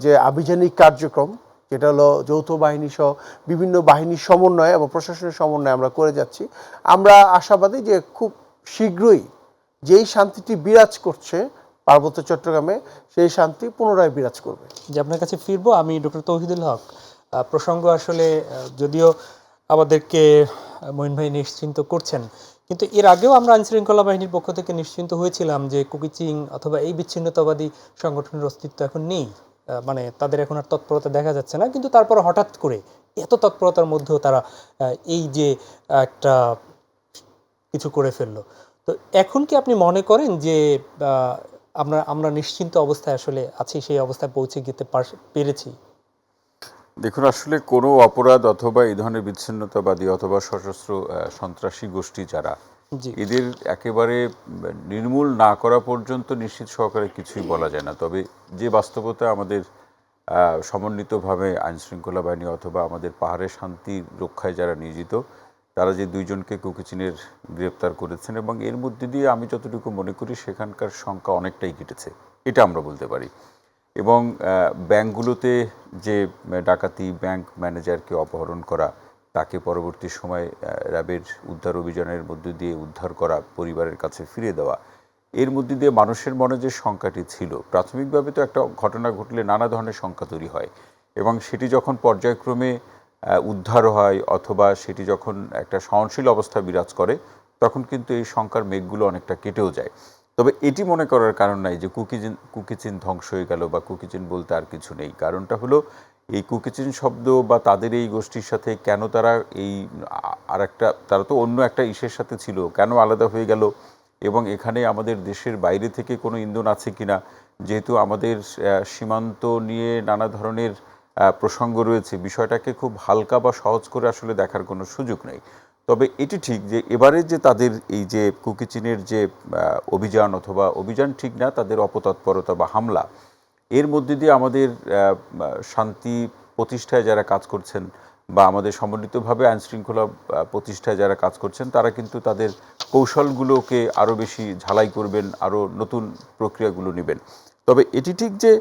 যে আভিযানিক কার্যক্রম, যেটা হলো যৌথ বাহিনী সহ বিভিন্ন বাহিনীর সমন্বয়ে এবং প্রশাসনের সমন্বয়ে আমরা করে যাচ্ছি, আমরা আশাবাদী যে খুব শীঘ্রই যেই শান্তিটি বিরাজ করছে পার্বত্য চট্টগ্রামে, সেই শান্তি পুনরায় বিরাজ করবে। যে আপনার কাছে ফিরবো আমি, ডক্টর তৌহিদুল হক। প্রসঙ্গ আসলে যদিও আমাদেরকে মঈন ভাই নিশ্চিন্ত করছেন, কিন্তু এর আগেও আমরা আইনশৃঙ্খলা বাহিনীর পক্ষ থেকে নিশ্চিন্ত হয়েছিলাম যে কুকিচিং অথবা এই বিচ্ছিন্নতাবাদী সংগঠনের অস্তিত্ব এখন নেই, মানে তাদের এখন আর তৎপরতা দেখা যাচ্ছে না। কিন্তু তারপর হঠাৎ করে এত তৎপরতার মধ্যেও তারা এই যে একটা কিছু করে ফেললো। তো এখন কি আপনি মনে করেন যে আমরা নিশ্চিন্ত অবস্থায় আসলে আছি, সেই অবস্থায় পৌঁছে যেতে পেরেছি? দেখুন, আসলে কোনো অপরাধ অথবা এই ধরনের বিচ্ছিন্নতাবাদী অথবা সশস্ত্র সন্ত্রাসী গোষ্ঠী যারা, এদের একেবারে নির্মূল না করা পর্যন্ত নিশ্চিত সহকারে কিছুই বলা যায় না। তবে যে বাস্তবতা আমাদের সমন্বিতভাবে আইনশৃঙ্খলা বাহিনী অথবা আমাদের পাহাড়ের শান্তি রক্ষায় যারা নিয়োজিত, তারা যে 2 জনকে কুকিচিনের গ্রেপ্তার করেছেন, এবং এর মধ্যে দিয়ে আমি যতটুকু মনে করি সেখানকার সংখ্যা অনেকটাই কেটেছে, এটা আমরা বলতে পারি। এবং ব্যাংকগুলোতে যে ডাকাতি, ব্যাংক ম্যানেজারকে অপহরণ করা, তাকে পরবর্তী সময় র্যাবের উদ্ধার অভিযানের মধ্যে দিয়ে উদ্ধার করা, পরিবারের কাছে ফিরিয়ে দেওয়া, এর মধ্যে দিয়ে মানুষের মনে যে সংখ্যাটি ছিল, প্রাথমিকভাবে তো একটা ঘটনা ঘটলে নানা ধরনের সংখ্যা তৈরি হয়, এবং সেটি যখন পর্যায়ক্রমে উদ্ধার হয় অথবা সেটি যখন একটা সহনশীল অবস্থা বিরাজ করে, তখন কিন্তু এই সংখ্যার মেঘগুলো অনেকটা কেটেও যায়। তবে এটি মনে করার কারণ নাই যে কুকিচিন ধ্বংস হয়ে গেল বা কুকিচিন বলতে আর কিছু নেই। কারণটা হলো এই কুকিচিন শব্দ বা তাদের এই গোষ্ঠীর সাথে কেন তারা এই তারা তো অন্য একটা ইসের সাথে ছিল, কেন আলাদা হয়ে গেল, এবং এখানে আমাদের দেশের বাইরে থেকে কোনো ইন্ধন আছে কিনা, যেহেতু আমাদের সীমান্ত নিয়ে নানা ধরনের প্রসঙ্গ রয়েছে, বিষয়টাকে খুব হালকা বা সহজ করে আসলে দেখার কোনো সুযোগ নেই। তবে এটি ঠিক যে এবারে যে তাদের এই যে কুকিচিনের যে অভিযান, অথবা অভিযান ঠিক না, তাদের অপতৎপরতা বা হামলা, এর মধ্যে দিয়ে আমাদের শান্তি প্রতিষ্ঠায় যারা কাজ করছেন বা আমাদের সমন্বিতভাবে আইনশৃঙ্খলা প্রতিষ্ঠায় যারা কাজ করছেন, তারা কিন্তু তাদের কৌশলগুলোকে আরও বেশি ঝালাই করবেন, আরও নতুন প্রক্রিয়াগুলো নেবেন। তবে এটি ঠিক যে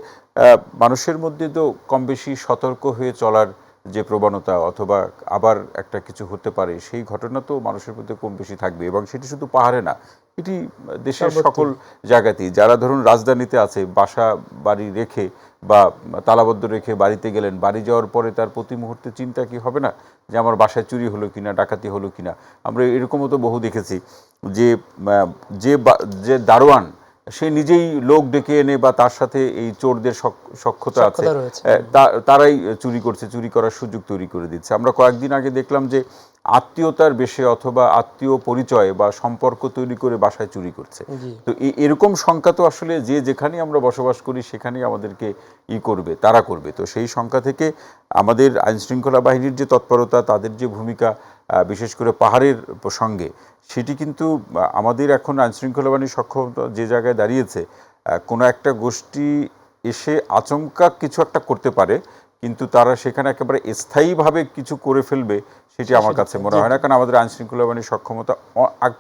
মানুষের মধ্যে তো কম বেশি সতর্ক হয়ে চলার যে প্রবণতা, অথবা আবার একটা কিছু হতে পারে, সেই ঘটনা তো মানুষের মধ্যে কম বেশি থাকবে। এবং সেটি শুধু পাহাড়ে না, এটি দেশের সকল জায়গাতেই। যারা ধরুন রাজধানীতে আছে, বাসা বাড়ি রেখে বা তালাবদ্ধ রেখে বাড়িতে গেলেন, বাড়ি যাওয়ার পরে তার প্রতি মুহূর্তে চিন্তা কি হবে না যে আমার বাসায় চুরি হলো কিনা, ডাকাতি হলো কিনা। আমরা এরকমও তো বহু দেখেছি যে যে দারোয়ান সে নিজেই লোক ডেকে এনে বা তার সাথে এই চোরদের সক্ষতা আছে, তারাই চুরি করছে, চুরি করার সুযোগ তৈরি করে দিচ্ছে। আমরা কয়েকদিন আগে দেখলাম যে আত্মীয়তার বেশে অথবা আত্মীয় পরিচয় বা সম্পর্ক তৈরি করে বাসায় চুরি করছে। তো এরকম সংখ্যা তো আসলে যে যেখানেই আমরা বসবাস করি সেখানেই আমাদেরকে করবে, তারা করবে। তো সেই সংখ্যা থেকে আমাদের আইনশৃঙ্খলা বাহিনীর যে তৎপরতা, তাদের যে ভূমিকা, বিশেষ করে পাহাড়ের প্রসঙ্গে, সেটি কিন্তু আমাদের এখন আইনশৃঙ্খলা বাহিনীর সক্ষমতা যে জায়গায় দাঁড়িয়েছে, কোনো একটা গোষ্ঠী এসে আচমকা কিছু একটা করতে পারে, কিন্তু তারা সেখানে একেবারে স্থায়ীভাবে কিছু করে ফেলবে সেটি আমার কাছে মনে হয় না। কারণ আমাদের আইনশৃঙ্খলা বাহিনীর সক্ষমতা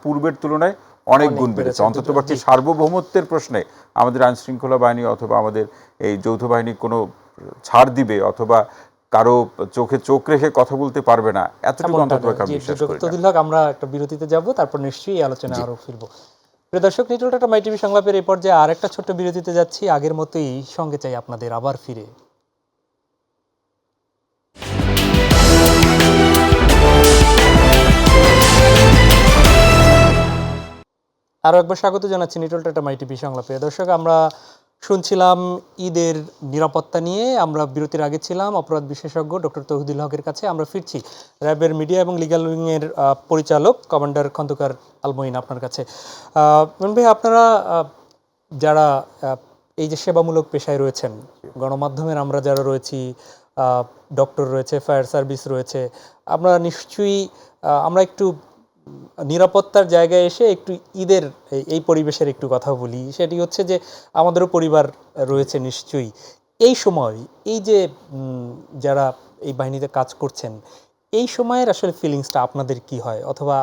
পূর্বের তুলনায় অনেক গুণ বেড়েছে। অন্ততপক্ষে সার্বভৌমত্বের প্রশ্নে আমাদের আইনশৃঙ্খলা বাহিনী অথবা আমাদের এই যৌথ বাহিনী কোনো ছাড় দিবে অথবা কারো চোখে চোখ রেখে কথা বলতে পারবে না, এতটুকু অন্ততপক্ষে আমি বিশ্বাস করি না। আমরা একটা বিরতিতে যাব, তারপর নিশ্চয়ই এই আলোচনা আরো ফিরবো। প্রিয় দর্শক, নিটল টাটা মাই টিভি সংলাপের এই পর্যায়ে আরেকটা ছোট্ট বিরতিতে যাচ্ছি। আগের মতোই সঙ্গে চাই আপনাদের আবার ফিরে। আরও একবার স্বাগত জানাচ্ছি নিটল টাটা মাই টিভি সংলাপে। দর্শক, আমরা শুনছিলাম ঈদের নিরাপত্তা নিয়ে। আমরা বিরতির আগে ছিলাম অপরাধ বিশেষজ্ঞ ডক্টর তৌহিদুল হকের কাছে। আমরা ফিরছি র্যাবের মিডিয়া এবং লিগ্যাল উইংয়ের পরিচালক কমান্ডার খন্দকার আলমঈন আপনার কাছে। ভাই, আপনারা যারা এই যে সেবামূলক পেশায় রয়েছেন, গণমাধ্যমের আমরা যারা রয়েছি, ডক্টর রয়েছে, ফায়ার সার্ভিস রয়েছে, আমরা নিশ্চয়ই আমরা একটু নিরাপত্তার জায়গায় এসে একটু ঈদের এই পরিবেশের একটু কথা বলি। সেটি হচ্ছে যে আমাদেরও পরিবার রয়েছে নিশ্চয়ই। এই সময় এই যে যারা এই বাহিনীতে কাজ করছেন, এই সময়ের আসলে ফিলিংসটা আপনাদের কি হয়, অথবা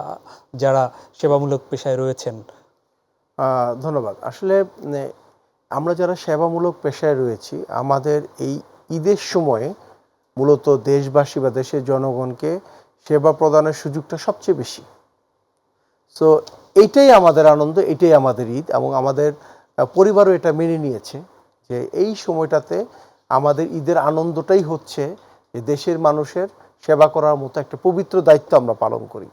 যারা সেবামূলক পেশায় রয়েছেন? ধন্যবাদ। আসলে আমরা যারা সেবামূলক পেশায় রয়েছি, আমাদের এই ঈদের সময়ে মূলত দেশবাসী বা দেশের জনগণকে সেবা প্রদানের সুযোগটা সবচেয়ে বেশি। সো এইটাই আমাদের আনন্দ, এটাই আমাদের ঈদ। এবং আমাদের পরিবারও এটা মেনে নিয়েছে যে এই সময়টাতে আমাদের ঈদের আনন্দটাই হচ্ছে যে দেশের মানুষের সেবা করার মতো একটা পবিত্র দায়িত্ব আমরা পালন করি।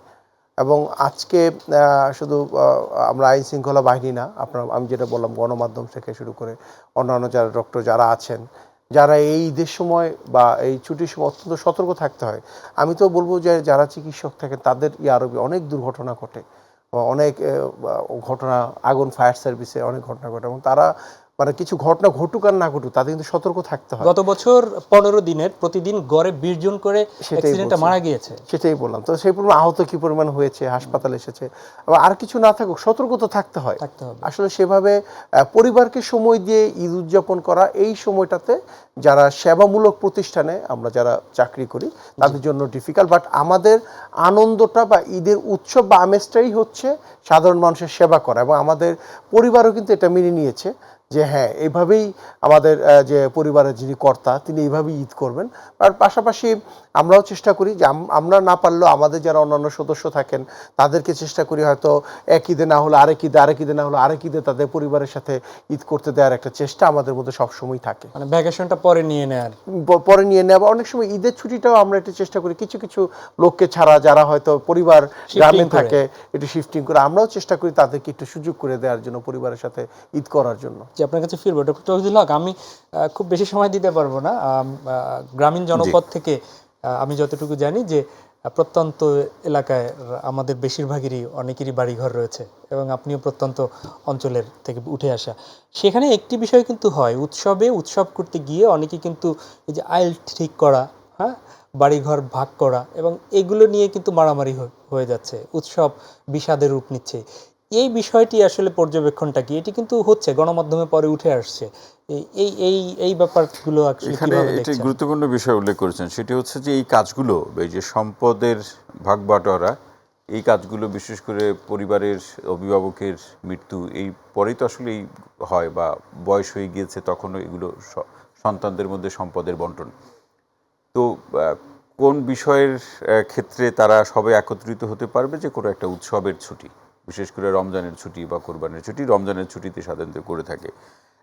এবং আজকে শুধু আমরা আইন শৃঙ্খলা বাহিনী না, আমি যেটা বললাম, গণমাধ্যম থেকে শুরু করে অন্যান্য যারা ডক্টর যারা আছেন, যারা এই ঈদের সময় বা এই ছুটির সময় অত্যন্ত সতর্ক থাকতে হয়। আমি তো বলবো যে যারা চিকিৎসক থাকেন তাদের আরও অনেক দুর্ঘটনা ঘটে, অনেক ঘটনা, আগুন, ফায়ার সার্ভিসে অনেক ঘটনা ঘটে, এবং তারা মানে কিছু ঘটনা ঘটুক আর না ঘটুক তাদের কিন্তু সতর্ক থাকতে হয়। গত বছর 15 দিনের প্রতিদিন গড়ে 20 জন করে অ্যাক্সিডেন্টে মারা গিয়েছে। সেটাই বললাম। তো সেই পরিমাণ আহত কি পরিমাণ হয়েছে, হাসপাতালে এসেছে। আর কিছু না থাকুক, সতর্ক তো থাকতে হয়। আসলে সেভাবে পরিবারকে সময় দিয়ে ঈদ উদযাপন করা, এই সময়টাতে যারা সেবামূলক প্রতিষ্ঠানে আমরা যারা চাকরি করি তাদের জন্য ডিফিকাল্ট। বাট আমাদের আনন্দটা বা ঈদের উৎসব বা আমেজটাই হচ্ছে সাধারণ মানুষের সেবা করা। এবং আমাদের পরিবারও কিন্তু এটা মেনে নিয়েছে যে হ্যাঁ, এইভাবেই আমাদের যে পরিবারের যিনি কর্তা তিনি এইভাবেই ঈদ করবেন। আর পাশাপাশি আমরাও চেষ্টা করি যে আমরা না পারলেও আমাদের যারা অন্যান্য সদস্য থাকেন তাদেরকে চেষ্টা করি হয়তো এক ঈদে না হলে আরেক ঈদে, আরেক ঈদে না হলে আরেক ঈদে তাদের পরিবারের সাথে ঈদ করতে দেওয়ার একটা চেষ্টা আমাদের মধ্যে সবসময় থাকে। মানে ভ্যাকেশনটা পরে নিয়ে নেওয়া, অনেক সময় ঈদের ছুটিটাও আমরা একটু চেষ্টা করি কিছু কিছু লোককে ছাড়া, যারা হয়তো পরিবার গ্রামে থাকে, একটু শিফটিং করে আমরাও চেষ্টা করি তাদেরকে একটু সুযোগ করে দেওয়ার জন্য, পরিবারের সাথে ঈদ করার জন্য। আপনার কাছে ফিরবো ডক্টর তৌহিদুল হক। আমি খুব বেশি সময় দিতে পারবো না। গ্রামীণ জনপদ থেকে আমি যতটুকু জানি যে প্রত্যন্ত এলাকায় আমাদের বেশিরভাগেরই অনেকেরই বাড়িঘর রয়েছে, এবং আপনিও প্রত্যন্ত অঞ্চলের থেকে উঠে আসা। সেখানে একটি বিষয় কিন্তু হয়, উৎসব করতে গিয়ে অনেকে কিন্তু এই যে আইল ঠিক করা, হ্যাঁ, বাড়িঘর ভাগ করা, এবং এগুলো নিয়ে কিন্তু মারামারি হয়ে যাচ্ছে, উৎসব বিষাদের রূপ নিচ্ছে। এই বিষয়টি আসলে পর্যবেক্ষণটা কি? এটি কিন্তু হচ্ছে, গণমাধ্যমে পরে উঠে আসছে। এই এই এই ব্যাপারগুলো আসলে এখানে কিভাবে একটি দেখছেন? গুরুত্বপূর্ণ বিষয় উল্লেখ করেছেন, সেটি হচ্ছে যে এই কাজগুলো, এই যে সম্পদের ভাগ বাটোয়ারা, এই কাজগুলো বিশেষ করে পরিবারের অভিভাবকের মৃত্যু এই পরেই তো আসলে হয়, বা বয়স হয়ে গিয়েছে তখনও এগুলো সন্তানদের মধ্যে সম্পদের বন্টন। তো কোন বিষয়ের ক্ষেত্রে তারা সবাই একত্রিত হতে পারবে? যে কোনো একটা উৎসবের ছুটি, বিশেষ করে রমজানের ছুটি বা কোরবানির ছুটি, রমজানের ছুটিতে সাধারণত করে থাকে।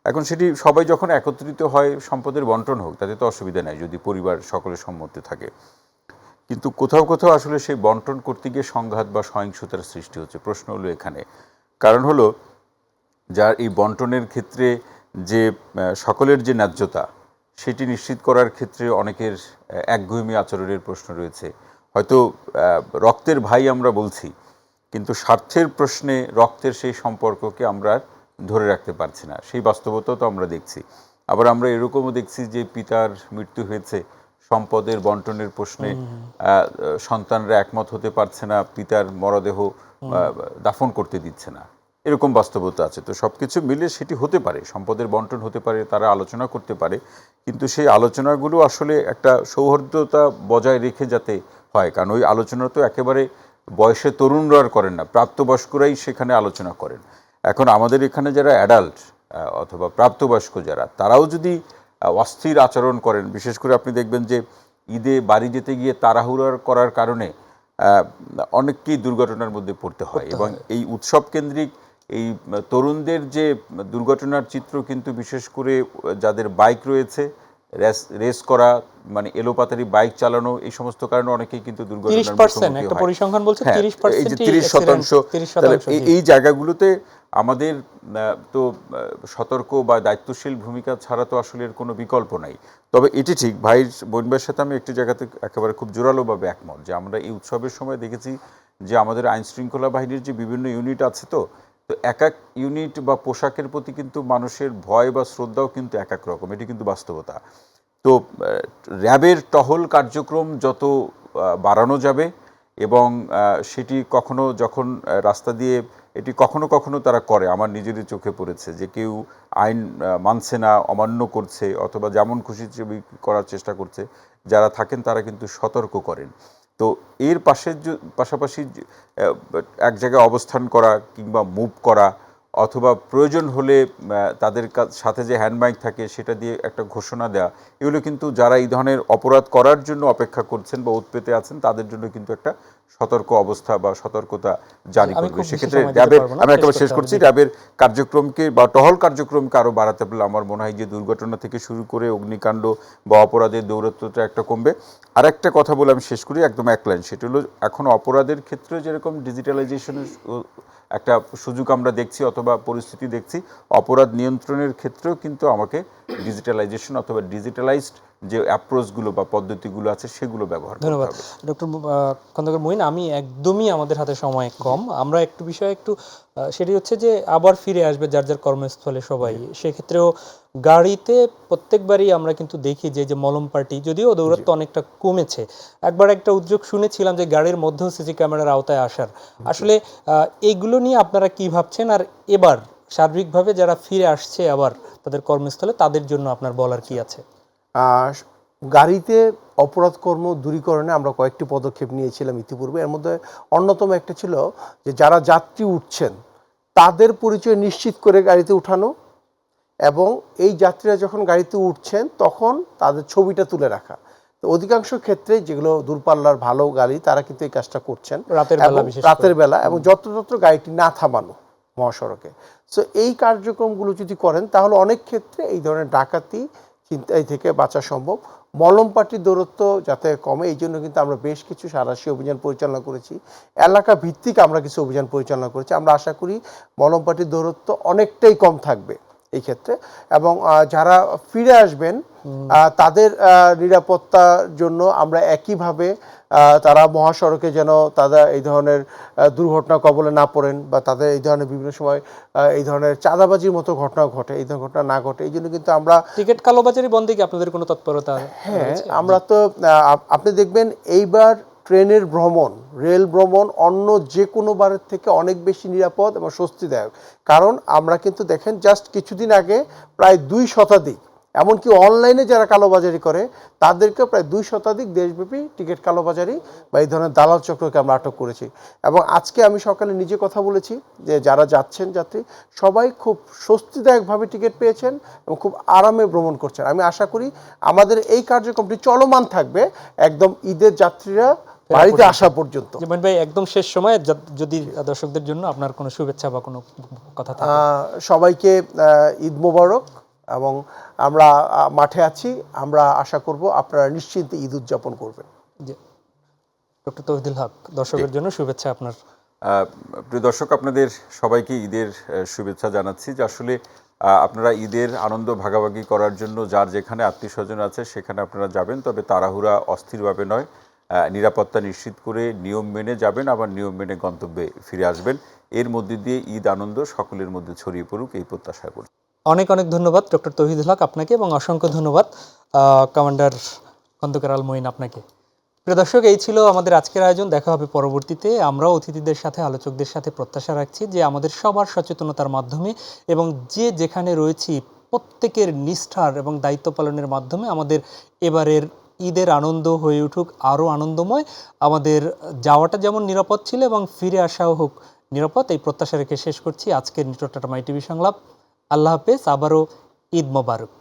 এখন সেটি সবাই যখন একত্রিত হয়, সম্পদের বন্টন হোক, তাতে তো অসুবিধা নাই যদি পরিবার সকলের সম্মতি থাকে। কিন্তু কোথাও কোথাও আসলে সেই বন্টন করতে গিয়ে সংঘাত বা সহিংসতার সৃষ্টি হচ্ছে। প্রশ্ন হলো এখানে, কারণ হলো যার এই বন্টনের ক্ষেত্রে যে সকলের যে ন্যায্যতা, সেটি নিশ্চিত করার ক্ষেত্রে অনেকের একগুঁয়েমি আচরণের প্রশ্ন রয়েছে। হয়তো রক্তের ভাই আমরা বলছি, কিন্তু স্বার্থের প্রশ্নে রক্তের সেই সম্পর্ককে আমরা ধরে রাখতে পারছি না, সেই বাস্তবতাও তো আমরা দেখছি। আবার আমরা এরকমও দেখছি যে পিতার মৃত্যু হয়েছে, সম্পদের বন্টনের প্রশ্নে সন্তানরা একমত হতে পারছে না, পিতার মরদেহ দাফন করতে দিচ্ছে না, এরকম বাস্তবতা আছে। তো সব কিছু মিলে সেটি হতে পারে, সম্পদের বন্টন হতে পারে, তারা আলোচনা করতে পারে, কিন্তু সেই আলোচনাগুলো আসলে একটা সৌহার্দ্যতা বজায় রেখে যাতে হয়। কারণ ওই আলোচনা তো একেবারে বয়সে তরুণরা আর করেন না, প্রাপ্তবয়স্করাই সেখানে আলোচনা করেন। এখন আমাদের এখানে যারা অ্যাডাল্ট অথবা প্রাপ্তবয়স্ক যারা, তারাও যদি অস্থির আচরণ করেন, বিশেষ করে আপনি দেখবেন যে ঈদে বাড়ি যেতে গিয়ে তাড়াহুড়ো করার কারণে অনেককেই দুর্ঘটনার মধ্যে পড়তে হয়। এবং এই উৎসব কেন্দ্রিক এই তরুণদের যে দুর্ঘটনার চিত্র, কিন্তু বিশেষ করে যাদের বাইক রয়েছে, রেস করা, মানে এলোপাতারি বাইক চালানো, এই সমস্ত কারণে অনেকেই কিন্তু দুর্ঘটনার মুখোমুখি একটা হয়। পরিসংখ্যান বলছে হ্যাঁ, 30% এই যে 30%, তাহলে এই জায়গাগুলোতে আমাদের তো সতর্ক বা দায়িত্বশীল ভূমিকা ছাড়া তো আসলে এর কোনো বিকল্প নাই। তবে এটি ঠিক, বোন ভাইয়ের সাথে আমি একটি জায়গাতে একেবারে খুব জোরালোভাবে একমত, যে আমরা এই উৎসবের সময় দেখেছি যে আমাদের আইন শৃঙ্খলা বাহিনীর যে বিভিন্ন ইউনিট আছে, তো এক এক ইউনিট বা পোশাকের প্রতি কিন্তু মানুষের ভয় বা শ্রদ্ধাও কিন্তু এক এক রকম, এটি কিন্তু বাস্তবতা। তো র্যাবের টহল কার্যক্রম যত বাড়ানো যাবে, এবং সেটি কখনো যখন রাস্তা দিয়ে এটি কখনো কখনো তারা করে, আমার নিজেরই চোখে পড়েছে যে কেউ আইন মানছে না, অমান্য করছে, অথবা যেমন খুশি করার চেষ্টা করছে, যারা থাকেন তারা কিন্তু সতর্ক করেন। তো এর পাশাপাশি এক জায়গায় অবস্থান করা কিংবা মুভ করা, অথবা প্রয়োজন হলে তাদের সাথে যে হ্যান্ডমাইক থাকে সেটা দিয়ে একটা ঘোষণা দেওয়া, এগুলো কিন্তু যারা এই ধরনের অপরাধ করার জন্য অপেক্ষা করছেন বা উৎপেতে আছেন, তাদের জন্য কিন্তু একটা সতর্ক অবস্থা বা সতর্কতা জারি করবে। সেক্ষেত্রে র্যাবের, আমি একেবারে শেষ করছি, র্যাবের কার্যক্রমকে বা টহল কার্যক্রমকে আরও বাড়াতে পারলে আমার মনে হয় যে দুর্ঘটনা থেকে শুরু করে অগ্নিকাণ্ড বা অপরাধের দৌরাত্ম্যটা একটা কমবে। আর একটা কথা বলে আমি শেষ করি, একদম এক লাইন, সেটা হলো এখন অপরাধের ক্ষেত্রে যেরকম ডিজিটালাইজেশনের একটা সুযোগ আমরা দেখছি অথবা পরিস্থিতি দেখছি, অপরাধ নিয়ন্ত্রণের ক্ষেত্রেও কিন্তু আমাকে ডিজিটালাইজেশন অথবা ডিজিটালাইজড যে অ্যাপ্রোচগুলো বা পদ্ধতিগুলো আছে সেগুলো ব্যবহার করতে হবে। ডক্টর খন্দকার মঈন, আমি একদমই, আমাদের হাতে সময় কম, আমরা একটু বিষয় একটু সেটি হচ্ছে যে আবার ফিরে আসবে যার যার কর্মস্থলে সবাই, সেক্ষেত্রেও গাড়িতে প্রত্যেকবারই আমরা কিন্তু দেখি যে মলম পার্টি, যদিও দৌরাত্ম্য অনেকটা কমেছে, একবার একটা উদ্যোগ শুনেছিলাম যে গাড়ির মধ্যেও সিসি ক্যামেরার আওতায় আসার, আসলে এইগুলো নিয়ে আপনারা কি ভাবছেন? আর এবার সার্বিকভাবে যারা ফিরে আসছে আবার তাদের কর্মস্থলে, তাদের জন্য আপনার বলার কি আছে? গাড়িতে অপরাধ কর্ম দূরীকরণে আমরা কয়েকটি পদক্ষেপ নিয়েছিলাম ইতিপূর্বে। এর মধ্যে অন্যতম একটা ছিল যে যারা যাত্রী উঠছেন তাদের পরিচয় নিশ্চিত করে গাড়িতে উঠানো, এবং এই যাত্রীরা যখন গাড়িতে উঠছেন তখন তাদের ছবিটা তুলে রাখা। তো অধিকাংশ ক্ষেত্রে যেগুলো দূরপাল্লার ভালো গাড়ি, তারা কিন্তু এই কাজটা করছেন রাতের বেলা, এবং যত্রতত্র গাড়িটি না থামানো মহাসড়কে। সো এই কার্যক্রমগুলো যদি করেন তাহলে অনেক ক্ষেত্রে এই ধরনের ডাকাতি ছিনতাই থেকে বাঁচা সম্ভব। মলম পার্টির দূরত্ব যাতে কমে, এই জন্য কিন্তু আমরা বেশ কিছু সাঁড়াশি অভিযান পরিচালনা করেছি, এলাকা ভিত্তিক আমরা কিছু অভিযান পরিচালনা করেছি। আমরা আশা করি মলম পার্টির দূরত্ব অনেকটাই কম থাকবে এই ক্ষেত্রে। এবং যারা ফিরে আসবেন তাদের নিরাপত্তার জন্য আমরা একইভাবে তারা মহাসড়কে যেন তারা এই ধরনের দুর্ঘটনা কবলে না পড়েন বা তাদের এই ধরনের বিভিন্ন সময় এই ধরনের চাঁদাবাজির মতো ঘটনা ঘটে, এই ধরনের ঘটনা না ঘটে, এই জন্য কিন্তু আমরা টিকিট কালোবাজারি বন্ধে কি আপনাদের কোনো তৎপরতা? হ্যাঁ, আমরা তো আপনি দেখবেন এইবার ট্রেনের ভ্রমণ, রেল ভ্রমণ অন্য যে কোনো বারের থেকে অনেক বেশি নিরাপদ এবং স্বস্তিদায়ক। কারণ আমরা কিন্তু দেখেন জাস্ট কিছুদিন আগে প্রায় 2 শতাধিক, এমনকি অনলাইনে যারা কালোবাজারি করে তাদেরকে প্রায় 2 শতাধিক দেশব্যাপী টিকিট কালোবাজারি বা এই ধরনের দালাল চক্রকে আমরা আটক করেছি। এবং আজকে আমি সকালে নিজে কথা বলেছি যে যারা যাচ্ছেন যাত্রী সবাই খুব স্বস্তিদায়কভাবে টিকিট পেয়েছেন এবং খুব আরামে ভ্রমণ করছেন। আমি আশা করি আমাদের এই কার্যক্রমটি চলমান থাকবে একদম ঈদের যাত্রীরা বাড়িতে আসা পর্যন্ত। যেমন ভাই একদম শেষ সময়ে যদি দর্শকদের জন্য আপনার কোনো শুভেচ্ছা বা কোনো কথা থাকে। সবাইকে ঈদ মোবারক। এবং আমরা মাঠে আছি, আমরা আশা করব আপনারা নিশ্চিন্তে ঈদ উদযাপন করবেন। ডক্টর তৌহিদুল হক, দর্শকের জন্য শুভেচ্ছা আপনার। প্রিয় দর্শক, আপনাদের সবাইকে ঈদের শুভেচ্ছা জানাচ্ছি। যে আসলে আপনারা ঈদের আনন্দ ভাগাভাগি করার জন্য যার যেখানে আত্মীয় স্বজন আছে সেখানে আপনারা যাবেন, তবে তাড়াহুড়া অস্থিরভাবে নয়, নিরাপত্তা নিশ্চিত করে নিয়ম মেনে যাবেন, আবার নিয়ম মেনে গন্তব্যে ফিরে আসবেন। এর মধ্যে দিয়ে ঈদ আনন্দ সকলের মধ্যে ছড়িয়ে পড়ুক এই প্রত্যাশা করি। অনেক অনেক ধন্যবাদ ডক্টর তৌহিদুল হক আপনাকে, এবং অসংখ্য ধন্যবাদ কমান্ডার খন্দকার আল মঈন আপনাকে। প্রিয় দর্শক, এই ছিল আমাদের আজকের আয়োজন। দেখা হবে পরবর্তীতে। আমরাও অতিথিদের সাথে, আলোচকদের সাথে প্রত্যাশা রাখছি যে আমাদের সবার সচেতনতার মাধ্যমে এবং যে যেখানে রয়েছি প্রত্যেকের নিষ্ঠার এবং দায়িত্ব পালনের মাধ্যমে আমাদের এবারের ঈদের আনন্দ হয়ে উঠুক আরও আনন্দময়। আমাদের যাওয়াটা যেমন নিরাপদ ছিল এবং ফিরে আসাও হোক নিরাপদ, এই প্রত্যাশা রেখে শেষ করছি আজকের নিটল টাটা মাই টিভি সংলাপ। আল্লাহ হাফেজ, আবারও ঈদ মোবারক।